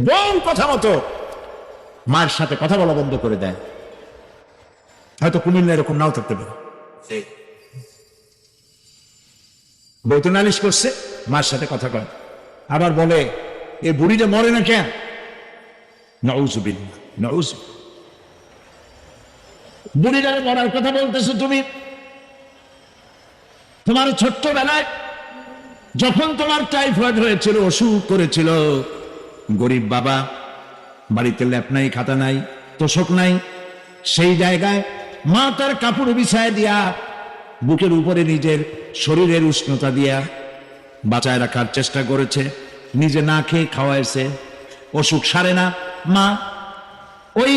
বউ কথা মতো মায়ের সাথে কথা বলা বন্ধ করে দেয়। হয়তো কুমিল্লা এরকম নাও থাকতে পারে, বউ তো নালিশ করছে, মায়ের সাথে কথা কয়, আবার বলে এ বুড়িটা মরে না কেন? নাউযুবিল্লাহ, নাউযুবিল্লাহ। বুড়িটারে মরার কথা বলতেছো তুমি? তোমার ছোট্টবেলায় যখন তোমার টাইফয়েড হয়েছিল, অসুখ করেছিল, গরিব বাবা, বাড়িতে ল্যাপ নাই, খাতা নাই, তোষক নাই, সেই জায়গায় মা তার কাপড় বিছায় দিয়া বুকের উপরে নিজের শরীরের উষ্ণতা দিয়া বাঁচায় রাখার চেষ্টা করেছে, নিজে না খেয়ে খাওয়াইছে, অসুখ সারে না। মা ওই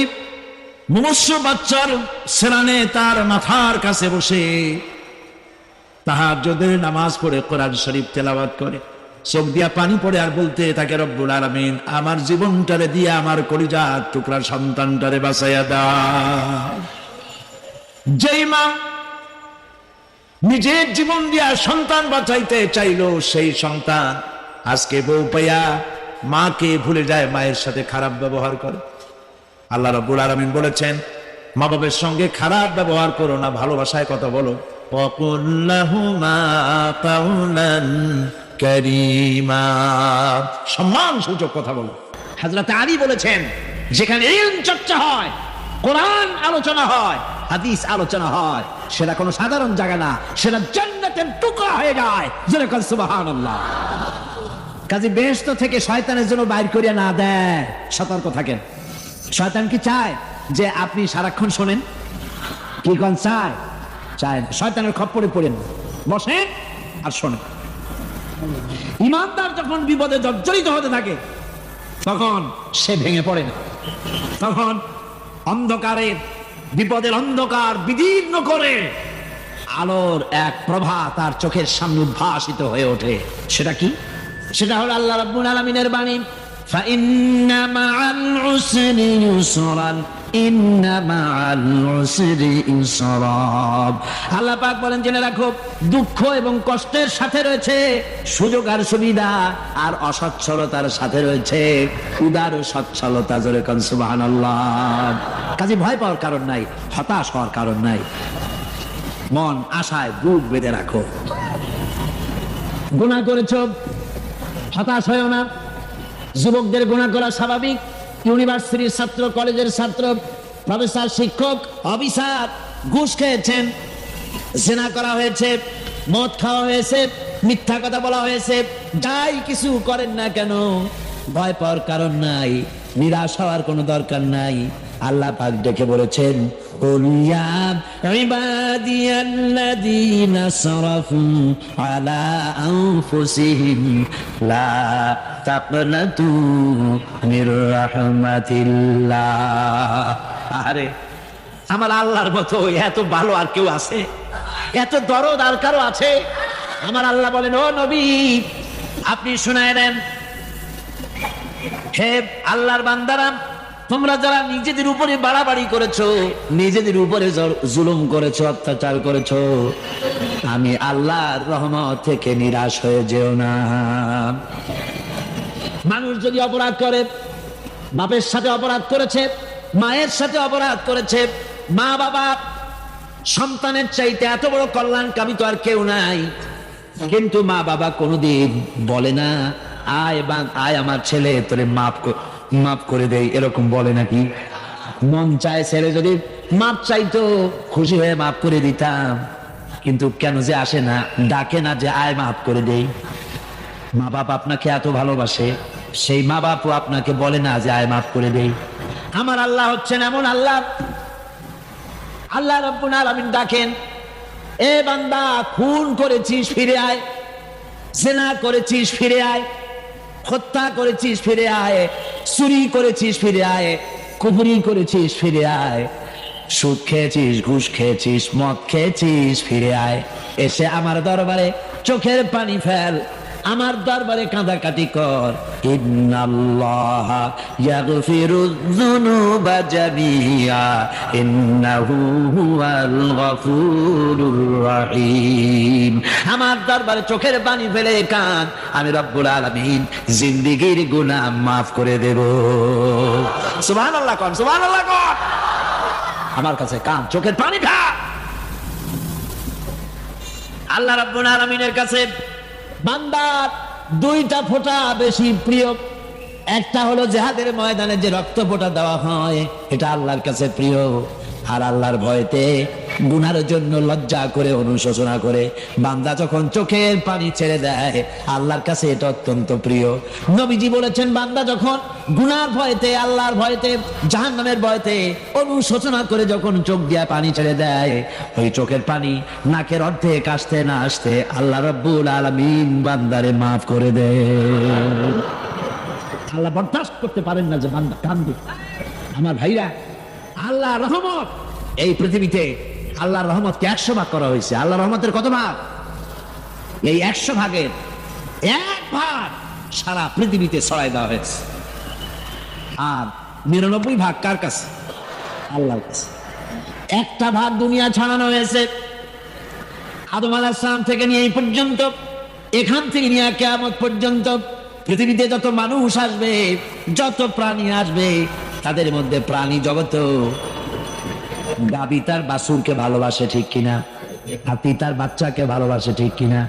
মুমূর্ষ বাচ্চার সেরানে তার মাথার কাছে বসে তাহাজ্জুদের নামাজ পড়ে কোরআন শরীফ তেলাওয়াত করে, চোখ দিয়া পানি পড়ে আর বলতে থাকে, রব্বুল আলামিন আমার জীবনটারে দিয়া আমার কলিজার টুকরা সন্তানটারে বাঁচাইয়া দাও। যেই মা নিজের জীবন দিয়া সন্তান বাঁচাইতে চাইলো, সেই সন্তান আজকে বউ পাইয়া মাকে ভুলে যায়, মায়ের সাথে খারাপ ব্যবহার করে। আল্লাহ রাব্বুল আলামিন বলেছেন, মা বাবার সঙ্গে খারাপ ব্যবহার করো না, ভালোবাসায় কথা বলো। ওয়াকুল লাহুমা কাওলান কারীমা, সম্মানসূচক কথা বলো। হযরত আলী বলেছেন, যেখানে ইলম চর্চা হয়, কোরআন আলোচনা হয়, হাদিস আলোচনা হয়, সেটা কোনো সাধারণ জায়গা না, সেটা জান্নাতের টুকরা হয়ে যায়। যেরকম সুবহানাল্লাহ। কাজে বেহেশত থেকে শয়তানের জন্য বাইর করিয়া না দেয়, সতর্ক থাকেন। শয়তান কি চায় যে আপনি সারাক্ষণ শোনেন? কি কোন চায়? চায় না। শয়তানের খপ্পরে পড়েন, বসেন আর শোনেন। ইমানদার যখন বিপদে জর্জরিত হতে থাকে, তখন সে ভেঙে পড়ে না, তখন অন্ধকারের বিপদের অন্ধকার বিদীর্ণ করে আলোর এক প্রভা তার চোখের সামনে উদ্ভাসিত হয়ে ওঠে। সেটা কি? সেটা হলো আল্লাহ রাব্বুল আলামিনের বাণী, ফাইন্না মাআল উসরি ইউসরান, ইন্না মাআল উসরি ইউসরা। আল্লাহ পাক বলেন, জেনে রাখো, দুঃখ এবং কষ্টের সাথে রয়েছে সুযোগ আর সুবিধা, আর অসচ্ছলতার সাথে রয়েছে উদার সচ্ছলতা। জোরে কোন সুবহানাল্লাহ। কাজে ভয় পাওয়ার কারণ নাই, হতাশ হওয়ার কারণ নাই, মন আশায় বুক বেঁধে রাখো। গুনাহ করেছো, হতাশ হয়েও না। যুবকদের গুনাহ করা স্বাভাবিক। ইউনিভার্সিটির ছাত্র, কলেজের ছাত্র, প্রফেসর, শিক্ষক, অফিসার ঘুষ খেয়েছেন, জিনা করা হয়েছে, মদ খাওয়া হয়েছে, মিথ্যা কথা বলা হয়েছে, যাই কিছু করেন না কেন, ভয় পাওয়ার কারণ নাই, নিরাশ হওয়ার কোনো দরকার নাই। আল্লাহ পাক ডেকে বলেছেন, قل يا عبادي الذين صرفوا على أنفسهم لا تقنطوا من رحمة الله। আরে আমার আল্লাহর মতো এত ভালো আর কেউ আছে? এত দরদ আর কারো আছে? আমার আল্লাহ বলেন, ও নবী আপনি শুনায় দেন, হে আল্লাহর বান্দারা, তোমরা যারা নিজেদের উপরে বাড়াবাড়ি করেছো, নিজেদের উপরে জুলুম করেছো, অত্যাচার করেছো, আমি আল্লাহর রহমত থেকে নিরাশ হয়ে যেও না। মানুষ যদি অপরাধ করে, বাপের সাথে অপরাধ করেছে, মায়ের সাথে অপরাধ করেছে, মা বাবা সন্তানের চাইতে এত বড় কল্যাণকামী তো আর কেউ নাই, কিন্তু মা বাবা কোনোদিন বলে না, আয় আমার ছেলে তোরে মাফ করে দেই, এরকম বলে নাকি? মন চায় ছেলে যদি মাপ চাইতো, খুশি হয়ে মাফ করে দিতাম, কিন্তু কেন যে আসে না, ডাকে না যে আয় মাফ করে দেই। মা বাপ আপনাকে এত ভালোবাসে, সেই মা বাপও আপনাকে বলে না যে আয় মাফ করে দেই। আমার আল্লাহ হচ্ছেন এমন আল্লাহ, আল্লাহ রাব্বুল আলামিন ডাকেন, এ বান্দা খুন করেছিস ফিরে আয়, জিনা করেছিস ফিরে আয়, হত্যা করেছিস ফিরে আয়, চুরি করেছিস ফিরে আয়, কুফরি করেছিস ফিরে আয়, সুদ খেয়েছিস, ঘুষ খেয়েছিস, মদ খেয়েছিস ফিরে আয়, এসে আমার দরবারে চোখের পানি ফেল, আমার দরবারে কাঁদাকাটি কর। ইন্নাল্লাহা ইয়াগফিরুয যুনুবা জামিআ ইন্নাহু হুয়াল গফুরুর রহিম। আমার দরবারে চোখের পানি ফেলে কাঁদ, আমি রব্বুল আলামিন জিন্দেগীর গুনাহ মাফ করে দেব। সুবহানাল্লাহ কোন, সুবহানাল্লাহ কোন। আমার কাছে কাঁদ, চোখের পানি ফেল। আল্লাহ রাব্বুল আলামিনের কাছে বান্দার দুইটা ফোঁটা বেশি প্রিয়। একটা হলো জিহাদের ময়দানে যে রক্ত ফোঁটা দেওয়া হয়, এটা আল্লাহর কাছে প্রিয়। আর আল্লাহর ভয়তে গুনার জন্য লজ্জা করে অনুশোচনা করে বান্দা যখন চোখের পানি ছেড়ে দেয়, আল্লাহর কাছে এটা অত্যন্ত প্রিয়। নবীজি বলেছেন, বান্দা যখন গুনার ভয়তে, আল্লাহর ভয়তে, জাহান্নামের ভয়তে অনুশোচনা করে যখন চোখ দিয়া পানি ছেড়ে দেয়, ওই চোখের পানি নাকের অর্ধেক আসতে না আসতে আল্লাহ রাব্বুল আলামিন বান্দারে মাফ করে দেয়। আল্লাহ বরদাস্ত করতে পারেন না যে বান্দা কান্দে। আমার ভাইরা, আল্লাহ রহমত এই পৃথিবীতে, আল্লাহর রহমতকে 100 ভাগ করা হয়েছে। আল্লাহর রহমতের কত ভাগ? এই 100 ভাগের 1 ভাগ সারা পৃথিবীতে ছড়াই দেওয়া হয়েছে। আর 99 ভাগ কার কাছে? আল্লাহর কাছে। একটা ভাগ দুনিয়া ছড়ানো হয়েছে আদম আলাইহিস সালাম থেকে নিয়ে এই পর্যন্ত, এখান থেকে নিয়ে কিয়ামত পর্যন্ত পৃথিবীতে যত মানুষ আসবে, যত প্রাণী আসবে, তাদের মধ্যে প্রাণী জগত গাবি তার বাছুরকে ভালোবাসে ঠিক কিনা, হাতি তার বাচ্চাকে ভালোবাসে ঠিক কিনা,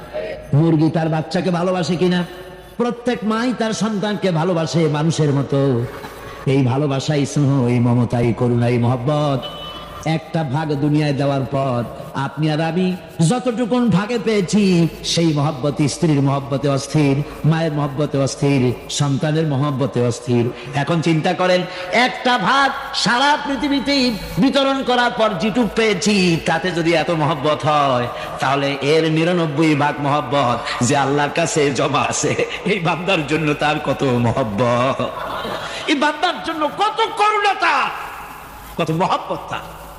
মুরগি তার বাচ্চাকে ভালোবাসে কিনা, প্রত্যেক মাই তার সন্তানকে ভালোবাসে মানুষের মতো। এই ভালোবাসাই স্নেহ, এই মমতাই করুণা, এই মহব্বত একটা ভাগ দুনিয়ায় দেওয়ার পর আপনি আর আমি যতটুকুন ভাগে পেয়েছি, সেই মহব্বত স্ত্রীর মহব্বতে অস্থির, মায়ের মহব্বতে অস্থির, সন্তানের মহব্বতে অস্থির। এখন চিন্তা করেন, একটা ভাগ সারা পৃথিবীতেই বিতরণ করার পর যেটুক পেয়েছি, তাতে যদি এত মহব্বত হয়, তাহলে এর 99 ভাগ মহব্বত যে আল্লাহর কাছে জমা আছে, এই বান্দার জন্য তার কত মহব্বত, এই বান্দার জন্য কত করুণা, কত মহব্বত,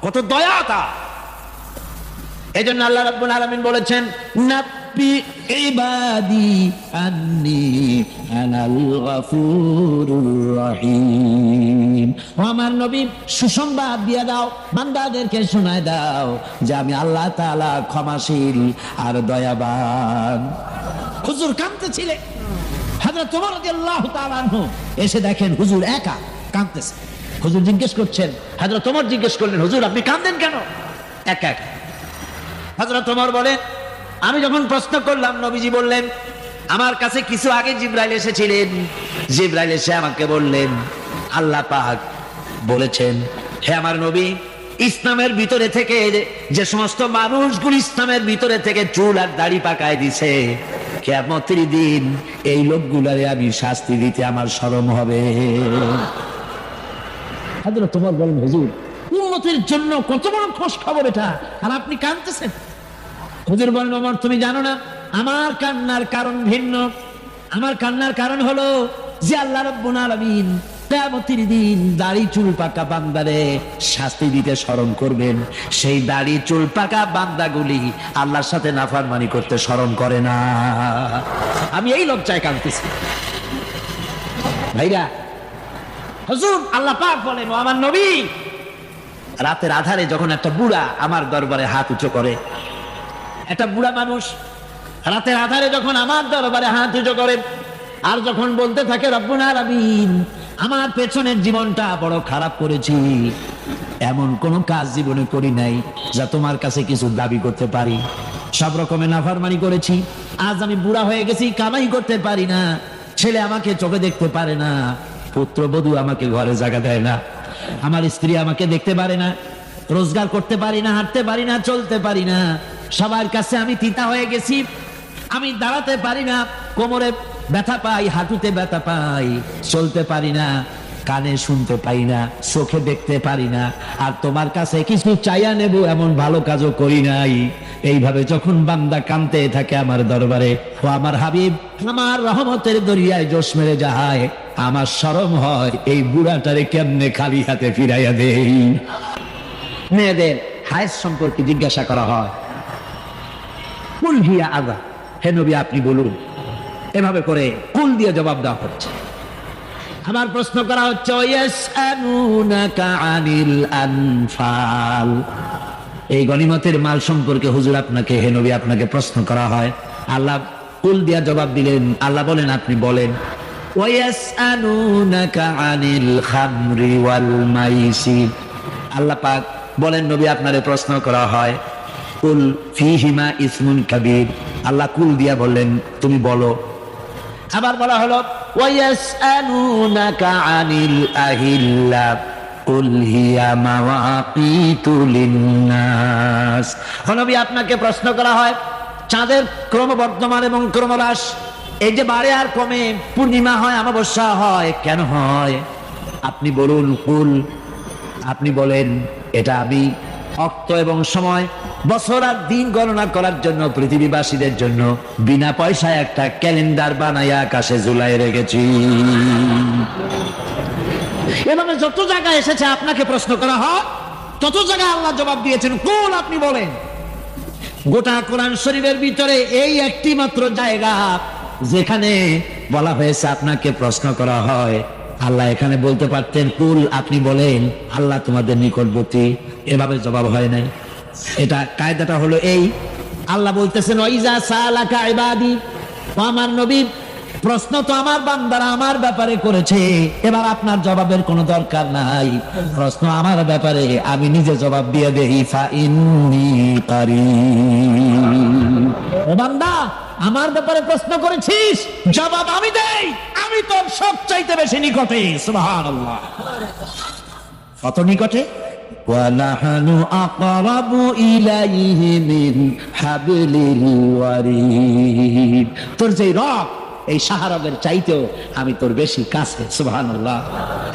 কত দয়া। এই জন্য আল্লাহ রাব্বুল আলামিন বলেছেন, নাব্বি ইবাদি আন্নি আনাল গফুরুর রহিম। ও আমার নবী, সুসংবাদ দিয়ে দাও, বান্দাদেরকে শোনায় দাও যে আমি আল্লাহ তাআলা ক্ষমাশীল আর দয়াবান। হুজুর কাঁদতেছিলেন, হযরত ওমর রাদিয়াল্লাহু তাআলা আনহু এসে দেখেন হুজুর একা কাঁদতেছে। হুজুর জিজ্ঞেস করছেন, হযরত ওমর জিজ্ঞেস করলেন, হুজুর আপনি কাঁদেন কেন একা একা? হযরত ওমর বলেন, আমি যখন প্রশ্ন করলাম, নবীজি বললেন, আমার কাছে কিছু আগে জিবরাইল এসেছিলেন। জিবরাইল এসে আমাকে বললেন, আল্লাহ পাক বলেছেন, হে আমার নবী, ইসলামের ভিতরে থেকে যে সমস্ত মানুষগুলো ইসলামের ভিতরে থেকে চুল আর দাড়ি পাকায় দিছে, কিয়ামতের দিন এই লোকগুলারে আমি শাস্তি দিতে আমার শরম হবে। হযরত ওমর বলেন, হুজুর উম্মতের জন্য কত বড় খোশ খবর এটা, আর আপনি কাঁদতেছেন। হুজুর বলেন, ওমর তুমি জানো না, আমার কান্নার কারণ ভিন্ন। আমার কান্নার কারণ হলো যে আল্লাহ রাব্বুল আলামিন কিয়ামতের দিন দাড়ি চুল পাকা বান্দারে শাস্তি দিতে শরম করবেন। সেই দাড়ি চুল পাকা বান্দাগুলি আল্লাহর সাথে নাফরমানি করতে শরম করে না। আমি এই লজ্জায় কাঁদতেছি। ভাইরা, হুজুর আল্লাহ পাক বলেন, ও আমার নবী, রাতের আধারে যখন একটা বুড়া আমার দরবারে হাত উঁচু করে, একটা বুড়া মানুষ রাতের আধারে যখন আমার দরবারে হাত উঁচু করে, আর যখন বলতে থাকে, রব্বুল আলামিন আমার পেছনের জীবনটা বড় খারাপ করেছি, এমন কোন কাজ জীবনে করি নাই যা তোমার কাছে কিছু দাবি করতে পারি, সব রকমের নাফরমানি করেছি, আজ আমি বুড়া হয়ে গেছি, কামাই করতে পারি না, ছেলে আমাকে চোখে দেখতে পারে না, পুত্রবধূ আমাকে ঘরে জায়গা দেয় না, আমার স্ত্রী আমাকে দেখতে পারে না, রোজগার করতে পারি না, হাঁটতে পারি না, চলতে পারি না, সবার কাছে আমি তিতা হয়ে গেছি, আমি দাঁড়াতে পারি না, কোমরে ব্যথা পাই, হাঁটুতে ব্যথা পাই, চলতে পারি না, কানে শুনতে পাই না, চোখে দেখতে পারি না, আর তোমার কাছে কিছু চাইয়া নেব এমন ভালো কাজও করি নাই। এইভাবে যখন বান্দা কাঁদতে থাকে আমার দরবারে, ও আমার হাবিব আমার রহমতের দরিয়ায় জোশ মেরে যায়, আমার শরম হয় এই বুড়াটারে কেমনে খালি হাতে ফিরাইয়া দেই। মেয়েদের হায়েস সম্পর্কে জিজ্ঞাসা করা হয়, কুল হিয়া আযা, হে নবী আপনি বলুন এভাবে করে কুল দিয়ে জবাব দেওয়া হচ্ছে। আবার প্রশ্ন করা হচ্ছে ওয়াসআলুনাকা আনিল আনফাল, এই গনিমতের মাল সম্পর্কে হুজুর আপনাকে, হে নবী আপনাকে প্রশ্ন করা হয়। আল্লাহ কুল দিয়া জবাব দিলেন, আল্লাহ বলেন আপনি বলেন। ওয়াসআলুনাকা আনিল খামরি ওয়াল মাইসির, আল্লাহ পাক বলেন নবী আপনারে প্রশ্ন করা হয় কুল ফিহিমা ইসমুন কাবীর, আল্লাহ কুল দিয়া বললেন তুমি বলো। আবার বলা হলো ওয়াসআলুনাকা আনিল আহিল্লা কুল হিয়া মাওয়াকিতু লিন্নাস, নবী আপনাকে প্রশ্ন করা হয় চাঁদের ক্রমবর্ধমান এবং ক্রমহ্রাস, এই যে বাড়ে আর কমে, পূর্ণিমা হয় অমাবস্যা হয়, কেন হয় আপনি বলুন। কুল, আপনি বলেন এটা আমি অক্ত এবং সময়, বছর আর দিন গণনা করার জন্য পৃথিবীবাসীদের জন্য বিনা পয়সায় একটা ক্যালেন্ডার বানাইয়া আকাশে ঝুলাই রেখেছি। এভাবে যত জায়গায় এসেছে আপনাকে প্রশ্ন করা হয়, তত জায়গায় আল্লাহ জবাব দিয়েছেন কুল, আপনি বলেন। গোটা কোরআন শরীফের ভিতরে এই একটি মাত্র জায়গা যেখানে বলা হয়েছে আপনাকে প্রশ্ন করা হয়, আল্লাহ এখানে বলতে পারতেন কুল, আপনি বলেন, আল্লাহ তোমাদের নিকটবর্তী, এভাবে জবাব হয় নাই। এটা কায়দাটা হলো এই, আল্লাহ বলতেছেন ওয়াইজা সালাকা ইবাদি, আমার নবী প্রশ্ন তো আমার বান্দারা আমার ব্যাপারে করেছে, এবার আপনার জবাবের কোনো দরকার নাই, প্রশ্ন আমার ব্যাপারে, আমি নিজে জবাব দিয়ে দেই। ফাইন্নী কারীব, ও বান্দা আমার ব্যাপারে প্রশ্ন করেছিস, জবাব আমি দেই, আমি তোর সবচাইতে বেশি নিকটে। সুবহানাল্লাহ, কত নিকটে? ওয়ানাহনু আকরাবু ইলাইহি মিন হাবলিল ওয়ারিদ, তোর যে রব এই শাহরগের চাইতেও আমি তোর বেশি কাছে। সুবহানাল্লাহ,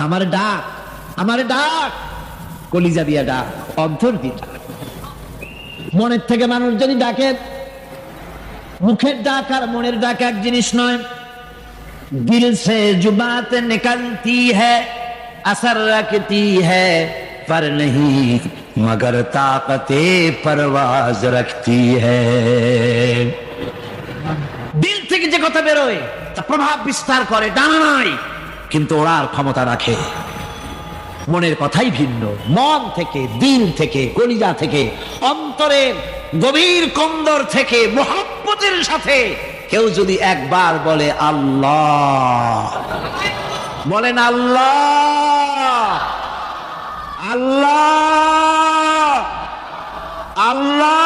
আমার ডাক, আমার ডাক কলিজা দিয়া ডাক, অন্তর দিয়ে ডাক। মনের থেকে মানুষ যদি ডাকে, মুখের ডাক আর মনের ডাক এক জিনিস নয়। দিল সে জুবাত নিকলতি হ্যায়, আসর রাখতি হ্যায়, पर नहीं मगर ताकते परवाज रखती है। দিল থেকে যে কথা বেরোয় তা প্রভাব বিস্তার করে, ডানা নাই কিন্তু ওড়ার ক্ষমতা রাখে। মনের কথাই ভিন্ন, মন থেকে, দিল থেকে, কলিজা থেকে, অন্তরের গভীর কন্দর থেকে মুহাব্বতের সাথে কেউ যদি একবার বলে আল্লাহ, বলেন আল্লাহ, আল্লাহ, আল্লাহ,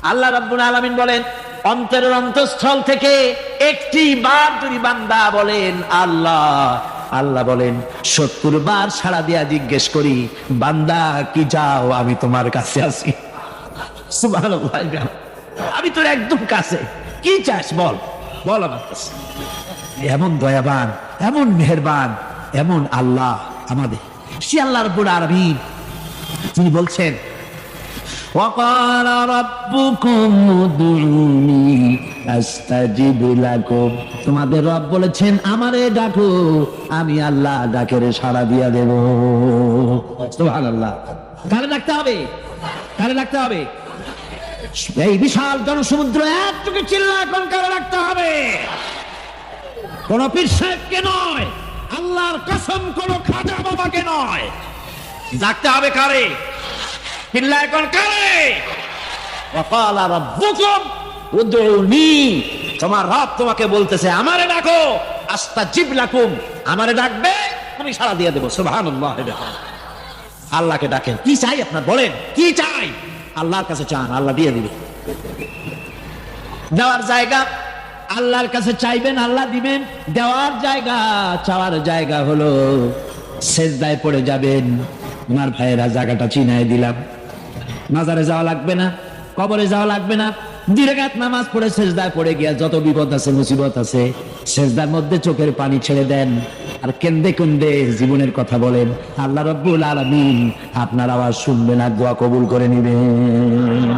আল্লাহ রাব্বুল আলামিন বলেন অন্তরের অন্তঃস্থল থেকে একটি বার যদি বান্দা বলেন আল্লাহ, আল্লাহ বলেন 70 বার সাড়া দিয়া জিজ্ঞেস করি বান্দা কি চাও, আমি তোমার কাছে আছি। সুবহানাল্লাহ, আমি তোর একদম কাছে, কি চাস বল, বল আমার কাছে। এমন দয়াবান, এমন মেহেরবান, এমন আল্লাহ আমাদের, সে আল্লাহ রাব্বুল আলামিন তিনি বলছেন وقال ربكم ادعوني استجب لكم, তোমাদের রব বলেছেন আমারে ডাকো, আমি আল্লাহ ডাকের সাড়া দিয়া দেব। সুবহানাল্লাহ, কারে ডাকতে হবে, কারে ডাকতে হবে? এই বিশাল জনসমুদ্র একটুকু চিল্লা এখন কারে ডাকতে হবে? কোন পীর সাহেবকে নয়, আল্লাহর কসম কোন খাজা বাবাকে নয়, ডাকতে হবে কারে? চিল্লা এখন কারে? وقال ربكم ادعوني, তোমার রব তোমাকে বলতেছে আমারে ডাকো, আস্তাজিব লাকুম, আমারে ডাকবে আমি সাড়া দিয়ে দেব। সুবহানাল্লাহ, আল্লাহকে ডাকেন, কি চাই আপনার বলেন, কি চাই? আল্লাহর কাছে চান, আল্লাহ দিয়ে দিবে। দেওয়ার জায়গা আল্লাহর কাছে চাইবেন, আল্লাহ দিবেন। দেওয়ার জায়গা, চাওয়ার জায়গা হলো সেজদায় পড়ে যাবেন। আমার ভাইয়েরা জায়গাটা চিনাই দিলাম, মাজারে যাওয়া লাগবে না, কবরে যাওয়া লাগবে না, 2 রাকাত নামাজ পড়ে সেজদায় পড়ে গিয়া যত বিপদ আছে, মুসিবত আছে, সেজদার মধ্যে চোখের পানি ছেড়ে দেন আর কেন্দে কেন্দে জীবনের কথা বলেন। আল্লাহ রাব্বুল আলামিন আপনার আওয়াজ শুনবেন আর দোয়া কবুল করে নেবেন।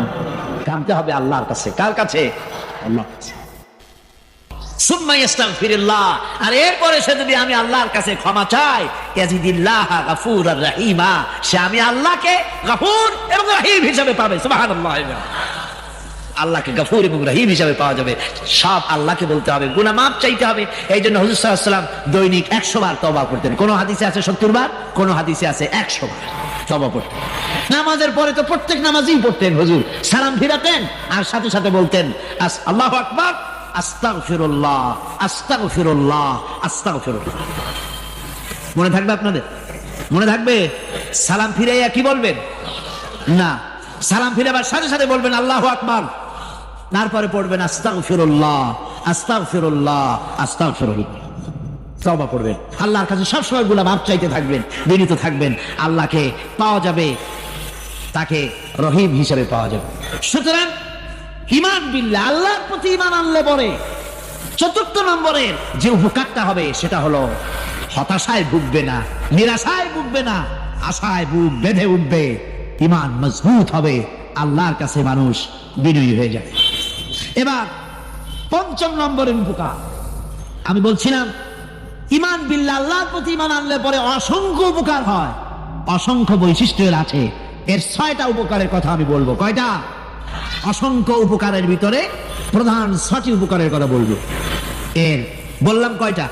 কাঁদতে হবে আল্লাহর কাছে, কার কাছে? আল্লাহর কাছে। সুম্মা ইস্তাগফিরুল্লাহ, আর এরপরে সে যদি আমি আল্লাহর কাছে ক্ষমা চাই, ইয়াজিদিল্লাহ গাফুরার রহিমা, সে আমি আল্লাহকে গফুর এবং রহিম হিসেবে পাবে। সুবহানাল্লাহ, আল্লাহকে গফুর এবং রহিম হিসাবে পাওয়া যাবে। সব আল্লাহকে বলতে হবে, গুনাহ মাফ চাইতে হবে। এই জন্য হুজুর সাল্লাল্লাহু আলাইহি ওয়াসাল্লাম দৈনিক 100 বার তওবা করতেন। কোন হাদিসে আছে 70 বার, কোন হাদিসে আছে 100 বার তওবা করতেন। নামাজের পরে তো প্রত্যেক নামাজেই পড়তেন হুজুর, সালাম ফিরাতেন আর সাথে সাথে বলতেন আল্লাহু আকবার, আস্তাগফিরুল্লাহ, আস্তাগফিরুল্লাহ, আস্তাগফিরুল্লাহ। মনে থাকবে আপনাদের? মনে থাকবে? সালাম ফিরাইয়া কি বলবেন? না, সালাম ফিরাবার সাথে সাথে বলবেন আল্লাহু আকবার, তারপরে পড়বেন আস্তাগফিরুল্লাহ, আস্তাগফিরুল্লাহ, আস্তাগফিরুল্লাহ। তওবা করবেন, আল্লাহর কাছে সবসময় গুনাহ মাফ চাইতে থাকবেন, বিনীত থাকবেন। আল্লাহকে পাওয়া যাবে, তাকে রহিম হিসেবে পাওয়া যাবে। সুতরাং ঈমান বিল্লাহ, আল্লাহর প্রতি ঈমান আনলে পরে চতুর্থ নম্বরের যে উপকারটা হবে সেটা হলো হতাশায় ভুগবে না, নিরাশায় ভুগবে না, আশায় বুক বেঁধে উঠবে, ঈমান মজবুত হবে, আল্লাহর কাছে মানুষ বিনয়ী হয়ে যাবে। এবার পঞ্চম নম্বরের উপকার আমি বলছিলাম, ঈমান বিল্লাহ, আল্লাহর প্রতি ঈমান আনলে পরে অসংখ্য উপকার হয়, অসংখ্য বৈশিষ্ট্য আছে। এর 6টা উপকারের কথা আমি বলবো। কয়টা? অসংখ্য উপকারের ভিতরে প্রধান 6টি উপকারের কথা বলবো। এর বললাম কয়টা?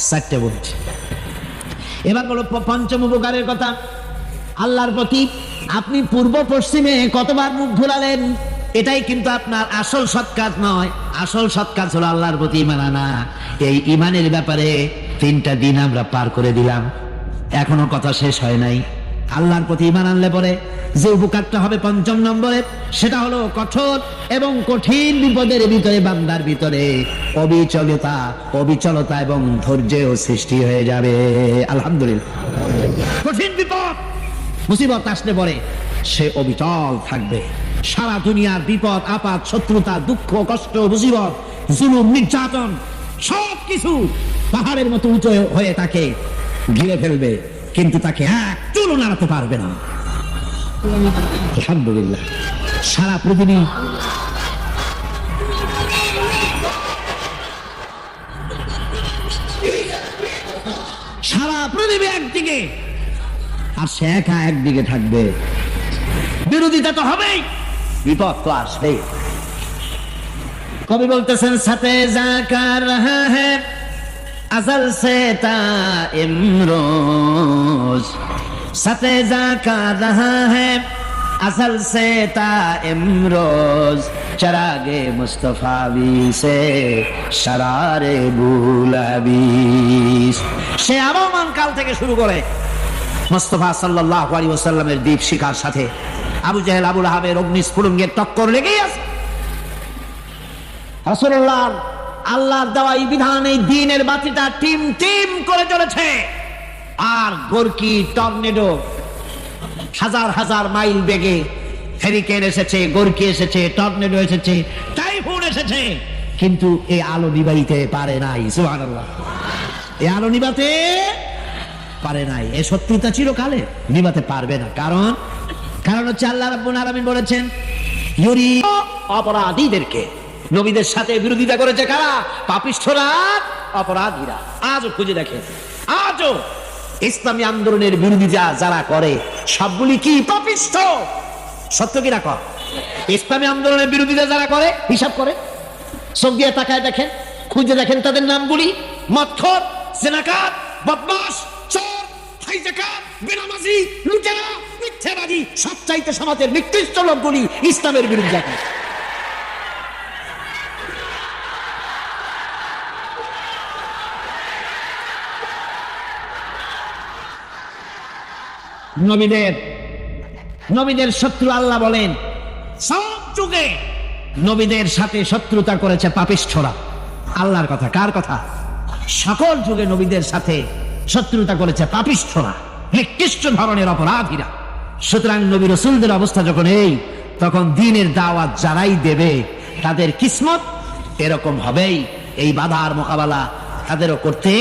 4টে বলছি। এবার বলো পঞ্চম উপকারের কথা। আল্লাহর প্রতি আপনি পূর্ব পশ্চিমে কতবার মুখ ঘুরালেন, এটাই কিন্তু আপনার আসল সৎ কাজ নয়। আসল সৎ কাজ হলো আল্লাহর প্রতি ঈমান আনা। এই ঈমানের ব্যাপারে 3টা দিন আমরা পার করে দিলাম, এখনো কথা শেষ হয় নাই। আল্লাহর প্রতি ঈমান আনলে পরে যে উপকারটা হবে পঞ্চম নম্বরে, সেটা হলো কঠোর এবং কঠিন বিপদের ভিতরে বান্দার ভিতরে অবিচলতা এবং ধৈর্যের সৃষ্টি হয়ে যাবে। আলহামদুলিল্লাহ। কঠিন বিপদ মুসিবত আসলে পরে সে অবিচল থাকবে। সারা দুনিয়ার বিপদ আপদ, শত্রুতা, দুঃখ, কষ্ট, মুসিবত, জুলুম, নির্যাতন সবকিছু পাহাড়ের মতো উঁচু হয়ে তাকে ঘিরে ফেলবে, কিন্তু তাকে এক চুলও নাড়াতে পারবে না। আলহামদুলিল্লাহ। সারা পৃথিবী একদিকে আর সে একা একদিকে থাকবে। বিরোধিতা তো হবেই, বিপদ তো আসবেই। কবি বলতেছেন, সাথে জাকা রহা হ্যায় अज़ल से ता इमरोज, सते जाका रहा है अज़ल से ता इमरोज, चरागे मुस्तफावी से शरारे बुलाबीस। সে আবহমান কাল থেকে শুরু করে মুস্তাফা সাল্লাল্লাহু আলাইহি ওয়াসাল্লামের দীপ শিখার সাথে আবু জাহেল, আবু লাহাবের অগ্নিস্ফুলিঙ্গের টক্কর লেগেই আছে। রাসূলুল্লাহ আল্লাহর দেওয়া এই বিধান, এই দ্বীনের বাতিটা টিম টিম করে চলেছে। আর গোরকি টর্নেডো হাজার হাজার মাইল বেগে, হেরিকেন এসেছে, গোরকি এসেছে, টর্নেডো এসেছে, টাইফুন এসেছে, কিন্তু এই আলো নিবাইতে পারে নাই। সুবহানাল্লাহ। এই আলো নিবাতে পারে নাই। এই শত্রুতা চিরকালে নিবাতে পারবে না। কারণ হচ্ছে আল্লাহ রাব্বুল আলামিন বলেছেন, ইউরি অপরাধীদেরকে। নবীদের সাথে বিরোধিতা করেছে কারা? পাপিষ্ঠরা, অপরাধীরা। আজও খুঁজে দেখেন, আজও ইসলামী আন্দোলনের বিরোধিতা যারা করে সবগুলি কি পাপিষ্ঠ? সত্য কি রাখ? ইসলামী আন্দোলনের বিরোধিতা যারা করে হিসাব করে চোখ দিয়ে তাকায় দেখেন, খুঁজে দেখেন তাদের নামগুলি। মদখোর, জিনাকার, বদমাশ, চোর, হাইজাকার, বেনামাজি, লুটেরা, মিথ্যাবাদী, সবচাইতে সমাজের নিকৃষ্ট লোকগুলি ইসলামের বিরুদ্ধে। নবীদের শত্রু আল্লাহ বলেন, সব যুগে নবীদের সাথে শত্রুতা করেছে পাপিষ্ঠরা। আল্লাহর কথা। কার কথা? সকল যুগে নবীদের সাথে শত্রুতা করেছে পাপিষ্ঠরা, নিকৃষ্ট ধরনের অপরাধীরা। সুতরাং নবী রাসূলদের অবস্থা যখন এই, তখন দ্বীনের দাওয়াত যারাই দেবে তাদের কিসমত এরকম হবেই। এই বাধার মোকাবেলা তাদেরও করতে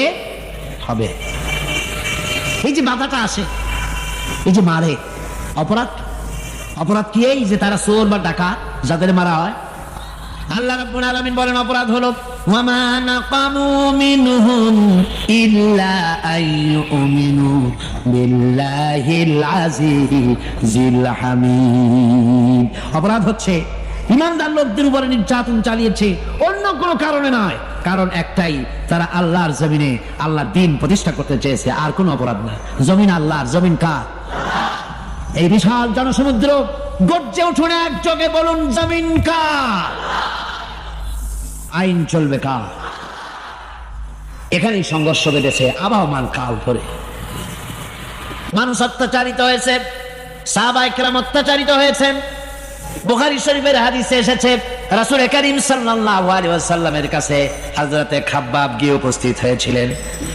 হবে। এই যে বাধাটা আসে, এই যে মারে, অপরাধ কি এই যে তারা চোর বা ডাকাত যাদের মারা হয়? আল্লাহ রাব্বুল আলামিন বলেন অপরাধ হলো ওয়ামা নাকামু মিনহুম ইল্লা আইয়ুমিনু বিল্লাহিল আজিজিল হামিদ। অপরাধ হচ্ছে ইমানদার লোকদের উপরে নির্যাতন চালিয়েছে, অন্য কোনো কারণে নয়, কারণ একটাই, তারা আল্লাহর জমিনে আল্লাহর দ্বীন প্রতিষ্ঠা করতে চেয়েছে, আর কোনো অপরাধ না। জমিন আল্লাহর, জমিন কার? এই বিশাল জনসমুদ্র গর্জে উঠুন একযোগে বলুন জমিন কার? আইন চলবে কার? এখানেই সংঘর্ষ বেঁধেছে আবহমান কাল ধরে। মানুষ অত্যাচারিত হয়েছে, সাহাবায়ে কেরাম অত্যাচারিত হয়েছেন। বুখারী শরীফের হাদিসে এসেছে রাসূল করিম সাল্লাল্লাহু আলাইহি ওয়াসাল্লামের কাছে হযরতে খাব্বাব গিয়ে উপস্থিত হয়েছিলেন।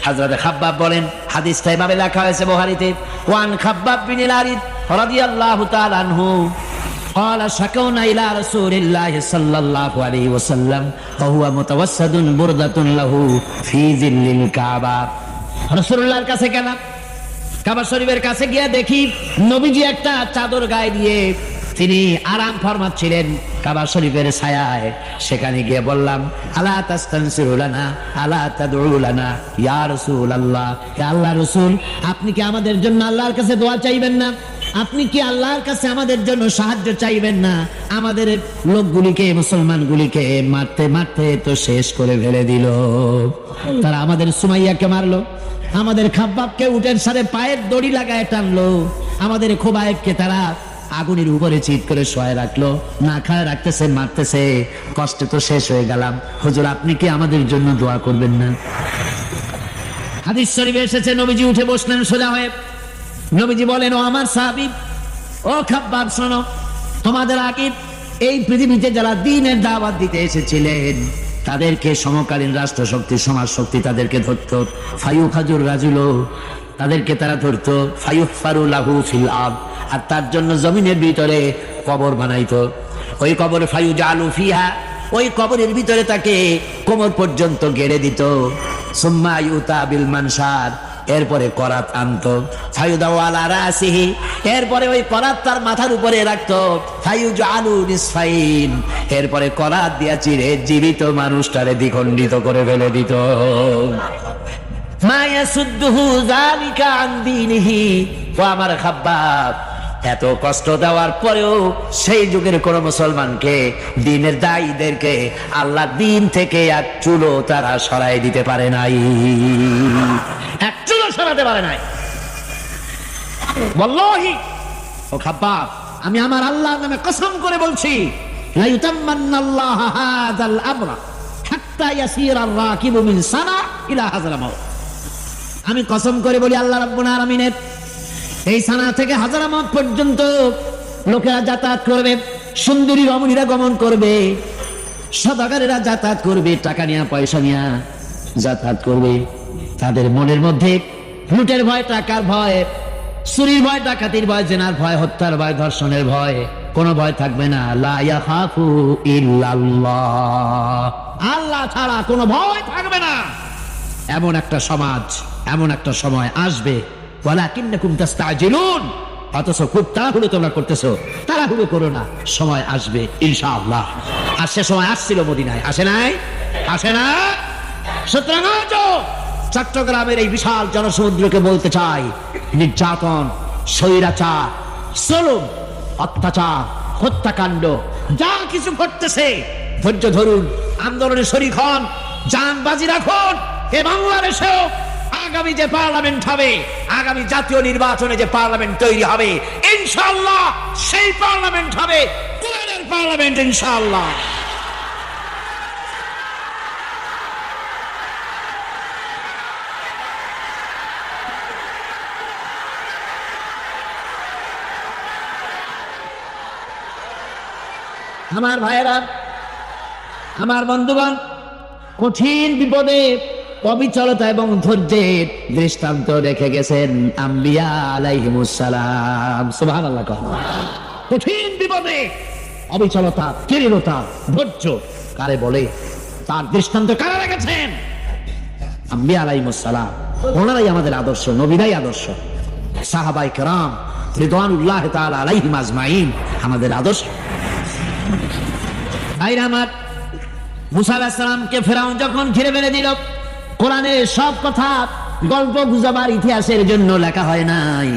হযরতে খাব্বাব বলেন, হাদিসটা এভাবে লেখা হয়েছে বুখারীতে, ওয়ান খাব্বাব বিন আল-আরিদ রাদিয়াল্লাহু তাআলা আনহু قال شكونا إلى رسول الله صلى الله عليه وسلم وهو متوسد بردة له في ظل الكعبة। রাসূলুল্লাহর কাছে গেলাম, কাবা শরীফের কাছে গিয়ে দেখি নবীজি একটা চাদর গায়ে দিয়ে তিনি আরাম ফরমাচ্ছিলেন কাবা শরীফের ছায়ায়। সেখানে গিয়ে বললাম, আলা তাস্তানসিরু লানা আলা তাদউ লানা ইয়া রাসূলুল্লাহ, হে আল্লাহর রাসূল, আপনি কি আমাদের জন্য আল্লাহর কাছে দোয়া চাইবেন না? আপনি কি আল্লাহর কাছে আমাদের জন্য সাহায্য চাইবেন না? আমাদের লোকগুলিকে, মুসলমানগুলিকে মারতে মারতে তো শেষ করে ফেলে দিল। তারা আমাদের সুমাইয়াকে মারলো, আমাদের খাব্বাবকে উটের সাথে পায়ের দড়ি লাগায় টানলো, আমাদের খোবায়েবকে তারা আগুনের উপরে চিৎ করে শোয়ায় রাখলো, না খায় রাখতেছে, মারতেছে, কষ্টে তো শেষ হয়ে গেলাম। হুজুর, আপনি কি আমাদের জন্য দোয়া করবেন না? হাদিস শরীফে এসেছে নবীজি উঠে বসলেন সোজা হয়ে। নবীজি বলেন, ও আমার সাহাবী, ও খাব্বাব, শোনো, তোমাদের আগে এই পৃথিবীতে যারা দ্বীনের দাওয়াত দিতে এসেছিলেন তাদেরকে সমকালীন রাষ্ট্রশক্তি, সমাজ শক্তি তাদেরকে ধরত। ফায়ুখাজুর রাজুল, তাদেরকে তারা ধরতো। ফায়ুফারু লাহু ফিল আরদ, আর তার জন্য জমিনের ভিতরে কবর বানাইতো। ওই কবর ফায়ুজালু ফিহা, ওই কবরের ভিতরে তাকে কোমর পর্যন্ত গেড়ে দিত। সুম্মা ইউতা বিল মানশার, এরপরে করাত আনতো। ফায়ুদাউ আলা রাসিহি, এরপরে ওই করাত তার মাথার উপরে রাখতো। ফায়ুজালু নিসফাইন, এরপরে করাত দিয়া চিরে জীবিত মানুষটারে দ্বিখণ্ডিত করে ফেলে দিত। মা ইয়াসুদ্দুহু যালিকা আন দীনিহি। ও আমার খাব্বাব, এত কষ্ট দেওয়ার পরেও সেই যুগের কোন মুসলমানকে, দ্বীনের দায়ীদেরকে আল্লাহর দ্বীন থেকে এক চুলো তারা সরাই দিতে পারে নাই, এক চুলো সরাতে পারে নাই। ওয়াল্লাহি, ও খাব্বাব, আমি আমার আল্লাহর নামে কসম করে বলছি, লা ইউতাম্মান্নাল্লাহু হাযাল আমরা হাত্তা ইয়াসিরা আর-রাকিবু মিন সানা ইলা হাযাল মাউত। আমি কসম করে বলি, আল্লাহ রাব্বুল আলামিনের এই সানা থেকে হাজারামাত পর্যন্ত লোকেরা যাতায়াত করবে, সুন্দরী রমণীরা গমন করবে, সদাগরেরা যাতায়াত করবে, টাকা নিয়ে পয়সা নিয়ে যাতায়াত করবে। তাদের মনের মধ্যে লুটের ভয়, টাকার ভয়, চুরির ভয়, ডাকাতির ভয়, জেনার ভয়, হত্যার ভয়, ধর্ষণের ভয়, কোনো ভয় থাকবে না। লা ইয়াখাফু ইল্লাল্লাহ, আল্লাহ ছাড়া কোনো ভয় থাকবে না। এমন একটা সমাজ, এমন একটা সময় আসবে, ওয়ালাকিন্নাকুম তাস্তাজিলুন, অথচ খুব তাড়াহুড়ো তোমরা করতেছো। তাড়াহুড়ো করো না, সময় আসবে ইনশাআল্লাহ। আর সে সময় আসছিল মদিনায়, আসে নাই? আসে না? সুতরাং চট্টগ্রামের এই বিশাল জনসমুদ্রকে বলতে চাই, নির্যাতন, স্বৈরাচার, জুলুম, অত্যাচার, হত্যাকাণ্ড যা কিছু ঘটতেছে, ধৈর্য ধরুন, আন্দোলনে শরীক হন, জান বাজি রাখুন। এ বাংলাদেশেও আগামী যে পার্লামেন্ট হবে, আগামী জাতীয় নির্বাচনে যে পার্লামেন্ট তৈরি হবে, ইনশাআল্লাহ সেই পার্লামেন্ট হবে কোরআনের পার্লামেন্ট, ইনশাআল্লাহ। আমার ভাইয়েরা, আমার বন্ধুগণ, কঠিন বিপদে অবিচলতা এবং ধৈর্যের দৃষ্টান্ত রেখে গেছেন আম্বিয়া আলাইহিমুস সালাম। সুবহানাল্লাহ। কঠিন বিপদে অবিচলতা, স্থিরতা, ধৈর্য কারে বলে, তার দৃষ্টান্ত কারা রেখেছেন? আম্বিয়া আলাইহিমুস সালাম। ওনারাই আমাদের আদর্শ, নবীরাই আদর্শ। সাহাবায়ে কেরাম রিদওয়ানুল্লাহ তাআলা আলাইহিম আজমাইন আমাদের আদর্শ। ভাইরা আমার, মুসা আলাইহিস সালামকে ফেরাউন যখন ঘিরে ফেলে দিল, কোরআনের সব কথা গল্প গুজবার ইতিহাসের জন্য লেখা হয় নাই।